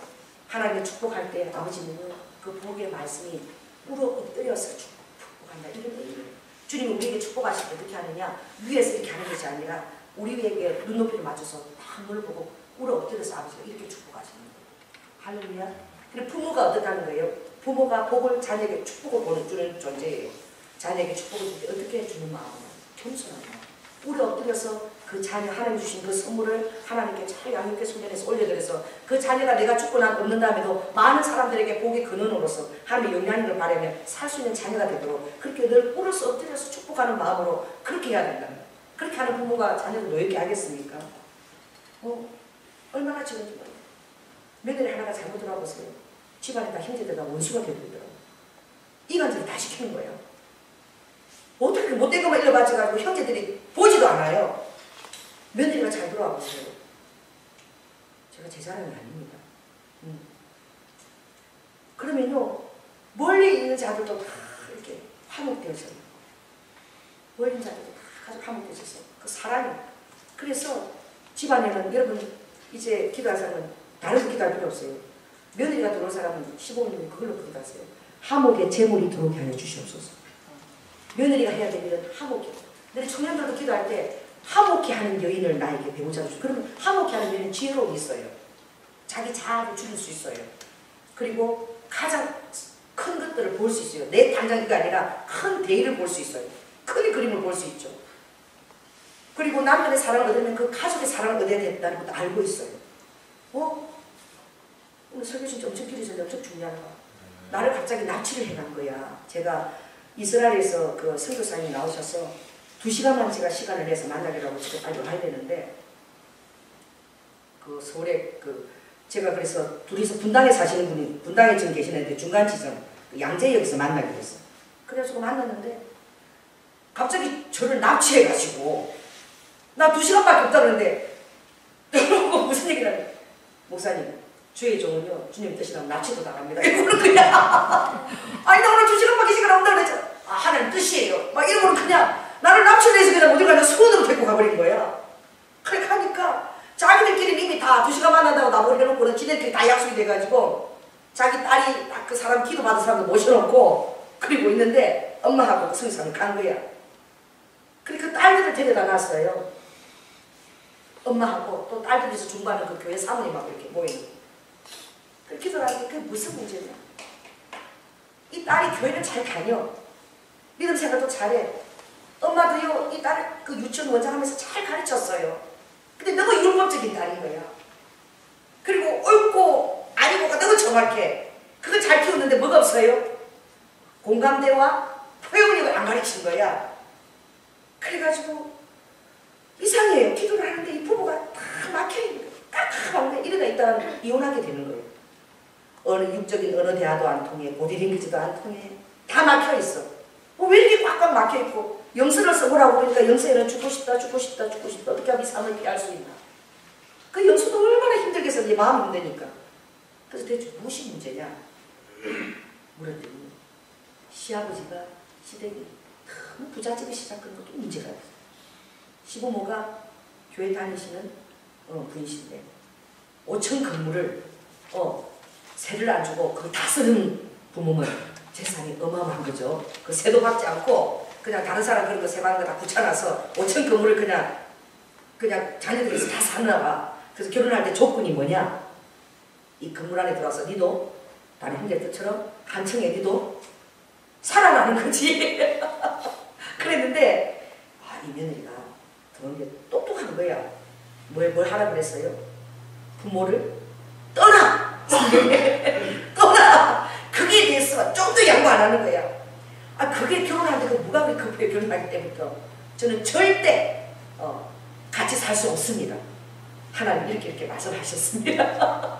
하나님의 축복할 때 아버지는 그 복의 말씀이 물어 엎드려서 축복한다. 이런 의미예요. 주님이 우리에게 축복하실 때 어떻게 하느냐? 위에서 이렇게 하는 것이 아니라 우리에게 눈높이를 맞춰서 딱 뭘 보고 울어 엎드려서 아버지가 이렇게 축복하시는 거예요. 할렐루야. 그리고 부모가 어떻다는 거예요? 부모가 복을 자녀에게 축복을 주는 존재예요. 자녀에게 축복을 줄 때 어떻게 주는 마음이에요? 겸손한 마음. 울어 엎드려서 그 자녀 하나님 주신 그 선물을 하나님께 잘 양육해 손전해서 올려드려서 그 자녀가 내가 죽고 난 없는 다음에도 많은 사람들에게 복의 근원으로서 하나님의 영향력을 발휘하며 살 수 있는 자녀가 되도록 그렇게 늘 울어서 엎드려서 축복하는 마음으로 그렇게 해야 된다. 그렇게 하는 부모가 자녀를 노엽게 하겠습니까? 얼마나 지금도 모르겠어요. 며느리 하나가 잘못 돌아보세요. 집안에 다 형제들과 원수가 되더라고요. 이간질을 다 시키는 거예요. 어떻게 못된 것만 일러바쳐가지고 형제들이 보지도 않아요. 며느리가 잘 돌아와 보세요. 제가 제 자랑이 아닙니다. 그러면요, 멀리 있는 자들도 다 이렇게 화목되어져요. 멀리 있는 자들도 다 가족 화목되어져서 그 사랑이. 그래서 집안에는 여러분 이제 기도할 사람은 다른 거 기도할 필요 없어요. 며느리가 들어올 사람은 15년 그걸로 기도하세요. 화목에 재물이 들어오게 하여 주시옵소서. 며느리가 해야 될 일은 화목이. 근데 청년들도 기도할 때 화목히 하는 여인을 나에게 배우자 주시오. 그러면 화목히 하는 여인은 지혜로움이 있어요. 자기 자아를 줄일 수 있어요. 그리고 가장 큰 것들을 볼 수 있어요. 내 당장이가 아니라 큰 대의를 볼 수 있어요. 큰 그림을 볼 수 있죠. 그리고 남편의 사랑을 얻으면 그 가족의 사랑을 얻어야 된다는 것도 알고 있어요. 오늘 설교 진짜 엄청 길어졌는데 엄청 중요한 거. 나를 갑자기 납치를 해간 거야. 제가 이스라엘에서 그 선교사님이 나오셔서 2시간만 제가 시간을 내서 만나려고 지금 빨리 와야 되는데 그 서울에 제가 그래서 둘이서 분당에 사시는 분이 분당에 지금 계시는데 중간 지점 양재역에서 만나기로 했어. 그래서 만났는데 갑자기 저를 납치해가지고 나 2시간밖에 없다 그러는데 무슨 얘기라고 목사님 주의 종은요 주님 뜻이라면 납치도 나갑니다. 이러고는 그냥 아니 나 오늘 2시간밖에 시간 없다 그랬죠. 아 하나님 뜻이에요. 막 이러고는 그냥 나를 납치해서 그냥 어디 가냐 수원으로 데리고 가버린 거야. 그렇게 하니까 자기들끼리 이미 다 2시간 만난다고 나보고 해놓고는 지들끼리 다 약속이 돼가지고 자기 딸이 딱 그 사람 기도 받은 사람도 모셔놓고 그리고 있는데 엄마하고 성사는 간 거야. 그리고 그 딸들을 데려다 놨어요. 엄마하고 또 딸들이서 중반에 그 교회 사모님하고 이렇게 모이는. 그렇게 기도를 하는데 그게 무슨 문제냐. 이 딸이 교회를 잘 다녀. 믿음 생활도 잘해. 엄마도요 이 딸을 그 유치원 원장하면서 잘 가르쳤어요. 근데 너무 율법적인 딸인 거야. 그리고 옳고 아니고가 너무 정확해. 그걸 잘 키웠는데 뭐가 없어요? 공감대와 포용력을 안 가르친 거야. 그래가지고 이상해요. 기도를 하는데 이 부부가 다 막혀있는 거예요. 깜깜한데 이러다 있다가 이혼하게 되는 거예요. 어느 육적인 어느 대화도 안 통해, 보디랭귀지도 안 통해. 다 막혀있어. 왜 이렇게 꽉꽉 막혀있고 영서를 써보라고 그러니까 영서에는 죽고 싶다 어떻게 하면 이 삶을 피할 수 있나. 그 영서도 얼마나 힘들겠어. 네 마음이 힘드니까. 그래서 대체 무엇이 문제냐 물었더니 시아버지가 시댁이 너무 부잣집에 시작한 것도 문제가 있어요. 시부모가 교회 다니시는 분이신데 5천 건물을 세를 안 주고 그거 다 쓰는 부모면 재산이 어마어마한 거죠. 그 세도 받지 않고 그냥 다른 사람 그런 거 세받는 거 다 붙여놔서 5천 건물을 그냥 자녀들이 다 사나 봐. 그래서 결혼할 때 조건이 뭐냐? 이 건물 안에 들어와서 니도 다른 형제들처럼 한 층에 니도 살아나는 거지. 그랬는데 이 며느리가 그런 게 똑똑한 거야. 뭘 하라 그랬어요? 부모를 떠나! 떠나! 그게 대해서 좀 더 양보 안 하는 거야. 그게 결혼할 때 누가 그렇게 급해요? 결혼할 때부터. 저는 절대 같이 살 수 없습니다. 하나님 이렇게 말씀하셨습니다.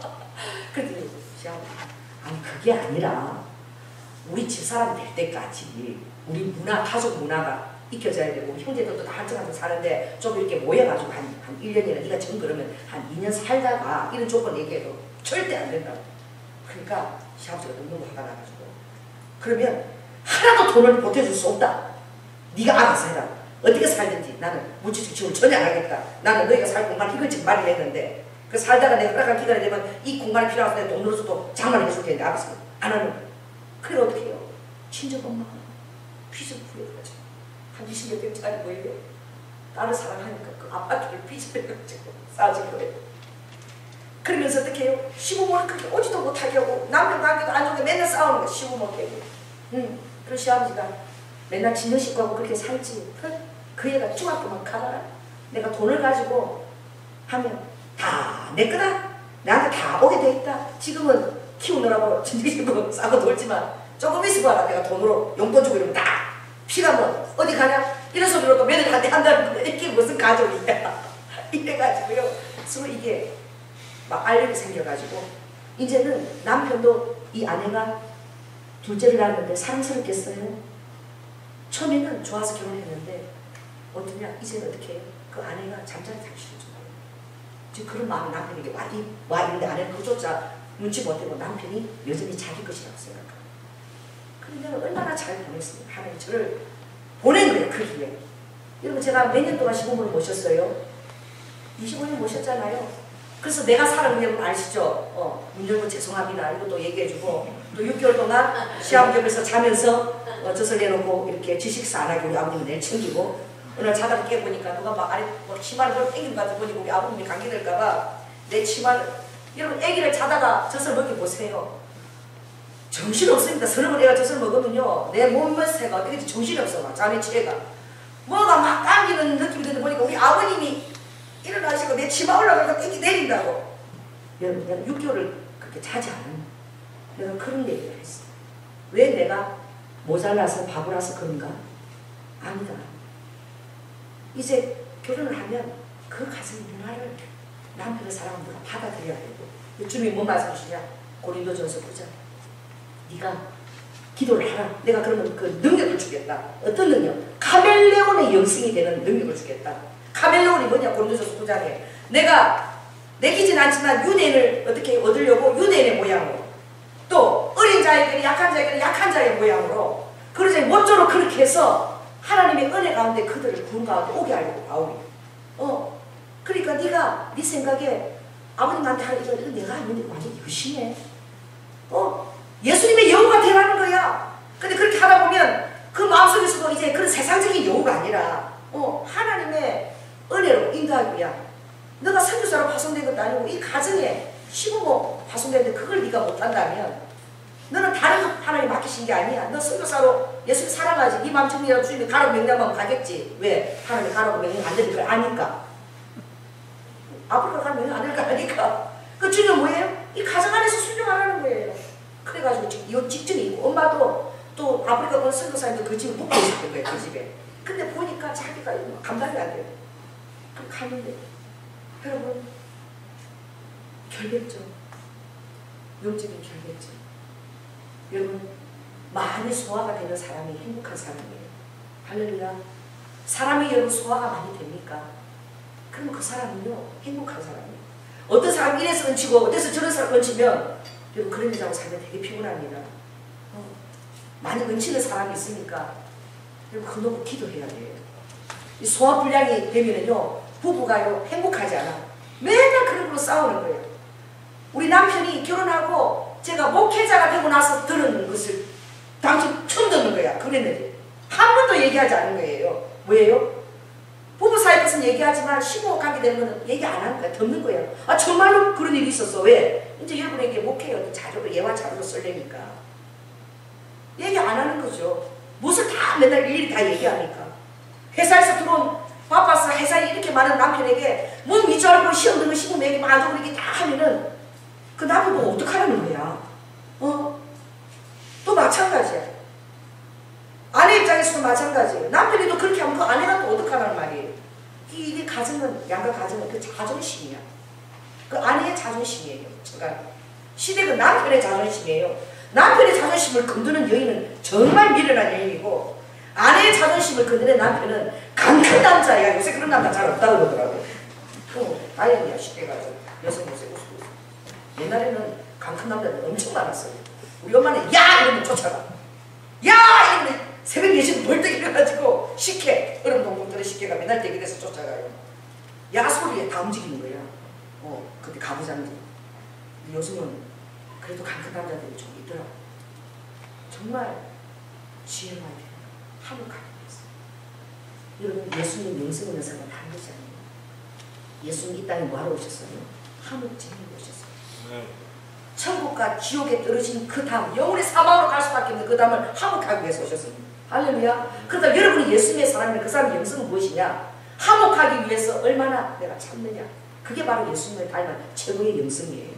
그랬더니 아니 그게 아니라 우리 집사람 될 때까지 우리 문화, 가족 문화가 익혀져야 되고 우리 형제들도 다 한층한층 사는데 좀 이렇게 모여가지고 한 1년이나 네가 정 그러면 한 2년 살다가 이런 조건 얘기해도 절대 안 된다고. 그러니까 시아버지가 너무 화가 나가지고 그러면 하나도 돈을 보태줄 수 없다. 네가 알아서 해라. 어떻게 살든지 나는 물질적 지원을 전혀 안 하겠다. 나는 너희가 살 공간 이걸 지금 말을 했는데 그 살다가 내가 허락한 기간이 되면 이 공간이 필요해서 내가 돈으로서도 장만을 해줄 텐데 아버지는 안 하는 거야. 그래 어떻게 해요? 친정 엄마가 빚을 부려가지고 한 20몇 평짜리 뭐예요? 나를 사랑하니까 그 아파트를 빚을 가지고 싸진 거예요. 그러면서 어떻게 해요? 시부모는 그렇게 오지도 못하게 하고 남편 관계도 안 좋게 맨날 싸우는 거야. 시부모 때문에. 그런 시아버지가 맨날 진정식구 하고 그렇게 살지. 그 애가 중학교만 가봐라. 내가 돈을 가지고 하면 다 내 거다. 나한테 다 오게 돼 있다. 지금은 키우느라고 진정식구 싸고 돌지만 조금 있어봐라. 내가 돈으로 용돈 주고 이러면 다 피가 뭐 어디 가냐? 이런 소리로 또 며느리한테 한다는 거야. 이게 무슨 가족이야. 이래가지고요. 서로 이게 막 알력이 생겨가지고 이제는 남편도 이 아내가 둘째를 낳았는데 사랑스럽겠어요. 처음에는 좋아서 결혼했는데 어떠냐? 이제는 어떻게 해요? 그 아내가 잠자리 당신을 준다고. 지금 그런 마음이 남편에게 와 있는데 아내는 그조차 눈치 못하고 남편이 여전히 자기 것이라고 생각하고. 근데 내가 얼마나 잘 보냈습니까? 하나님 저를 보낸 거예요. 그 기회에. 여러분 제가 몇 년 동안 시부모를 모셨어요? 25년 모셨잖아요. 그래서 내가 살은 여러분 아시죠? 문 열고 죄송합니다. 이것도 얘기해주고 또 6개월 동안 시아버지 옆에서 자면서 젖을 내놓고 이렇게 지식사 안 하게 우리 아버님은 내 챙기고 오늘 자다가 깨보니까 누가 막 아래 치마를 뭘 땡긴 것 같아 보니 우리 아버님이 감기 될까봐 내 치마를 여러분 애기를 자다가 젖을 먹여 보세요. 정신없습니다. 서너 번 애가 젖을 먹으면요 내 몸매새가 어떻게 정신이 없어 막 잠에 취해가 뭐가 막 감기는 느낌이 드는데 보니까 우리 아버님이 일어나시고 내 치마 올라가니까 땡기 내린다고. 여러분 내가 6개월을 그렇게 자지 않은 내가 그런 얘기를 했어. 왜 내가 모자라서 바보라서 그런가? 아니다. 이제 결혼을 하면 그 가정의 문화를 남편의 사랑을 누가 받아들여야 되고 주님이 뭔 말씀이시냐? 고린도전서 9장 네가 기도를 하라. 내가 그러면 그 능력을 주겠다. 어떤 능력? 카멜레온의 영성이 되는 능력을 주겠다. 카멜레온이 뭐냐? 고린도전서 9장에 내가 내키진 않지만 유대인을 어떻게 얻으려고 유대인의 모양으로 또 어린 자에게는 약한 자에게는 약한 자의 모양으로 그러자 모쪼록 그렇게 해서 하나님의 은혜 가운데 그들을 구원 가운데 오게 하려고 바울이 그러니까 네가 네 생각에 아버님한테 하는 이건 내가 하는 게 완전 유심해. 예수님의 여우가 되라는 거야. 근데 그렇게 하다 보면 그 마음속에서도 이제 그런 세상적인 여우가 아니라 하나님의 은혜로 인도할 거야. 너가 선교사로 파송된 것도 아니고 이 가정에 시부모 파송되는데 그걸 네가 못한다면 너는 다른 하나님 맡기신 게 아니야. 너 선교사로 예수님 사랑하지. 네 마음 정리하고 주님이 가라고 명령하면 가겠지. 왜? 하나님이 가라고 명령 안 되는 걸 아니까. 아프리카 가면 명령 안 되는 걸 아니까. 그 주님은 뭐예요? 이 가정 안에서 순종하라는 거예요. 그래가지고 지금 이 직전이 있고 엄마도 또 아프리카 건 선교사님도 그 집에 묵고 있었던 거예요. 그 집에. 근데 보니까 자기가 감당이 안 돼요. 그럼 가는데 여러분 결백죠. 영적인 결백죠. 여러분 많이 소화가 되는 사람이 행복한 사람이에요. 할렐루야. 사람이 여러분 소화가 많이 됩니까? 그러면 그 사람은요 행복한 사람이에요. 어떤 사람이 이래서 얹히고 어디서 저런 사람 얹히면 여러분 그런 여자하고 살면 되게 피곤합니다. 많이 얹히는 사람이 있으니까 여러분 그 놓고 기도해야 돼요. 이 소화불량이 되면은요 부부가요 행복하지 않아. 맨날 그런 걸로 싸우는 거예요. 우리 남편이 결혼하고 제가 목회자가 되고 나서 들은 것을 당신 처음 듣는 거야. 그랬는데 한 번도 얘기하지 않은 거예요. 왜요? 부부 사이 것은 얘기하지만 시부가 가게 되면 얘기 안 하는 거야. 듣는 거야. 아 정말로 그런 일이 있었어. 왜? 이제 여러분에게 목회의 자료로 예화 자료로 쓸래니까 얘기 안 하는 거죠. 무엇을 다 맨날 일일이 다 얘기하니까. 회사에서 들어온 바빠서 회사에 이렇게 많은 남편에게 뭐 미주알고 시험 등을 시부에게 마저 그렇게 다 하면은 그 남편 보고 어떡하라는 거야. 또 마찬가지야. 아내 입장에서도 마찬가지예요. 남편이 또 그렇게 하면 그 아내가 또 어떡하라는 말이에요. 이게 가정은, 양가 가정은 그 자존심이야. 그 아내의 자존심이에요. 제가 시댁은 남편의 자존심이에요. 남편의 자존심을 건드는 여인은 정말 미련한 여인이고, 아내의 자존심을 건드는 남편은 강큰 남자야. 요새 그런 남자 잘 없다고 그러더라고. 다행이야. 시대가 여성 요새 웃고 있어. 옛날에는 강큰 남자들 엄청 많았어요. 우리 엄마는 야! 이러면 쫓아가. 야! 이러면 새벽 4시에 벌떡 일어나가지고 식혜, 어른 동생들의 식혜가 맨날 대기돼서 쫓아가요. 야 소리에 다 움직이는 거야. 그때 가부장들. 요즘은 그래도 강큰 남자들이 좀 있더라고. 정말 지혜로워야 돼요. 화목하게 됐어요. 여러분 예수님 영생을 위해서 다른 것이 아니에요. 예수님 이 땅에 뭐하러 오셨어요? 화목 재미로 오셨어요. 천국과 지옥에 떨어진 그 담, 영원히 사망으로 갈 수밖에 없는 그 담을 화목하기 위해서 오셨습니다. 할렐루야. 그러다 여러분이 예수님의 사람이면 그 사람의 영성은 무엇이냐? 화목하기 위해서 얼마나 내가 참느냐. 그게 바로 예수님을 닮은 최고의 영성이에요.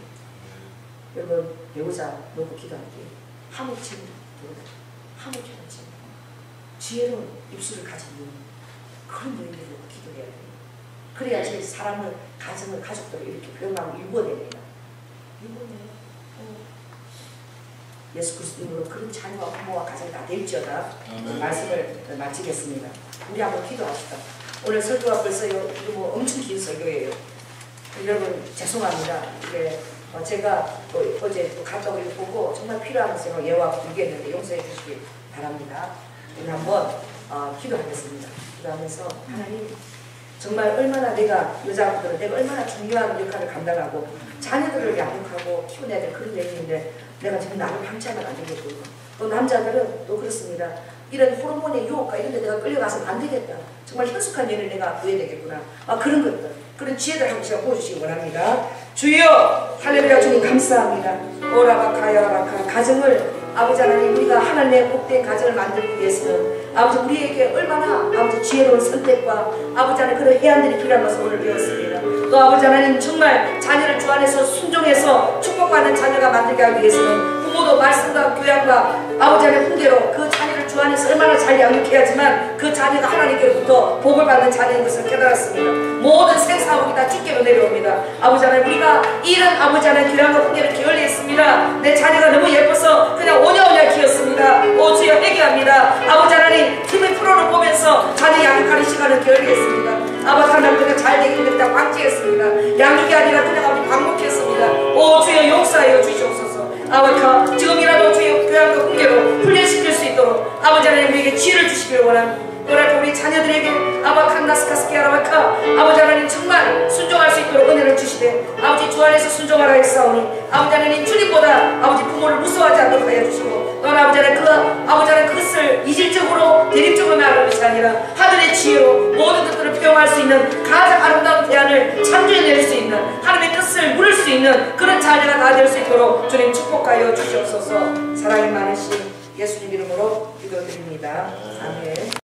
여러분 배우자 놓고 기도할 때 화목ခြင်း 화목해라. 지혜로운 입술을 가진 분, 그런 분들을 놓고 기도해야 돼요. 그래야지 사람을, 가정을, 가족들을 이렇게 표현하고 일궈내요. 예수 그리스도 이름으로 그런 자녀와 부모와 가정이 다 될지어다. 말씀을 마치겠습니다. 우리 한번 기도합시다. 오늘 설교가 벌써 뭐 엄청 긴 설교예요. 여러분 죄송합니다. 제가 어제 또 갔다 오고 보고 정말 필요한 것을 예와 불겠는데 용서해 주시기 바랍니다. 오늘 한번 기도하겠습니다. 기도하면서 하나님 정말 얼마나 내가 여자분들은 내가 얼마나 중요한 역할을 감당하고 자녀들을 양육하고 키워내야 될 그런 얘기인데 내가 지금 나를 방치하면 안 되겠고, 또 남자들은 또 그렇습니다. 이런 호르몬의 유혹과 이런 데 내가 끌려가서는 안 되겠다. 정말 현숙한 예를 내가 구해야 되겠구나. 그런 것들, 그런 지혜들 한 번씩 보여주시기 원합니다. 주여 할렐루야. 주님 감사합니다. 오라바카야라바카. 가정을 아버지 하나님 우리가 하나님의 복된 가정을 만들기 위해서는 아버지 우리에게 얼마나 아버지 지혜로운 선택과 아버지 하나님 그런 해안들이 필요한 것을 오늘 배웠습니다. 또 아버지 하나님 정말 자녀를 주 안에서 순종해서 축복받는 자녀가 만들게 하기 위해서는 부모도 말씀과 교양과 아버지 하나님 훈계로 그 자녀를 주 안에서 얼마나 잘 양육해야지만 그 자녀가 하나님께로부터 복을 받는 자녀인 것을 깨달았습니다. 모든 생사복이 다 주께로 내려옵니다. 아버지 하나님 우리가 이런 아버지 하나님 교양과 훈계를 게을리했습니다. 내 자녀가 너무 예뻐서 그냥 오냐오냐 키웠습니다. 오 주여 회개합니다. 아버지 하나님 TV 프로를 보면서 자녀 양육하는 시간을 게을리했습니다. 아버지 하나님 그냥 잘 되기를 다 방치했습니다. 양육이 아니라 그냥 아버지 방목했습니다. 오 주여 용서하여 주시옵소서. 아버지 지금이라도 주의 교양과 훈계로 훈련시킬 수 있도록 아버지 하나님 우리에게 지혜를 주시기를 원합니다. 그러나 우리 자녀들에게 아바칸나스카스키아라바카 아버지 하나님 정말 순종할 수 있도록 은혜를 주시되 아버지 주 안에서 순종하라 했사오니 아버지 하나님 주님보다 아버지 부모를 무서워하지 않도록 하여 주시고 또한 아버지 하나님 아버지 하나님 그것을 이질적으로 대립적으로 말하는 것이 아니라 하늘의 지혜로 모든 것들을 표현할 수 있는 가장 아름다운 대안을 창조해낼 수 있는 하나님의 뜻을 물을 수 있는 그런 자녀가 다 될 수 있도록 주님 축복하여 주시옵소서. 사랑이 많으신 예수님 이름으로 기도드립니다. 아멘.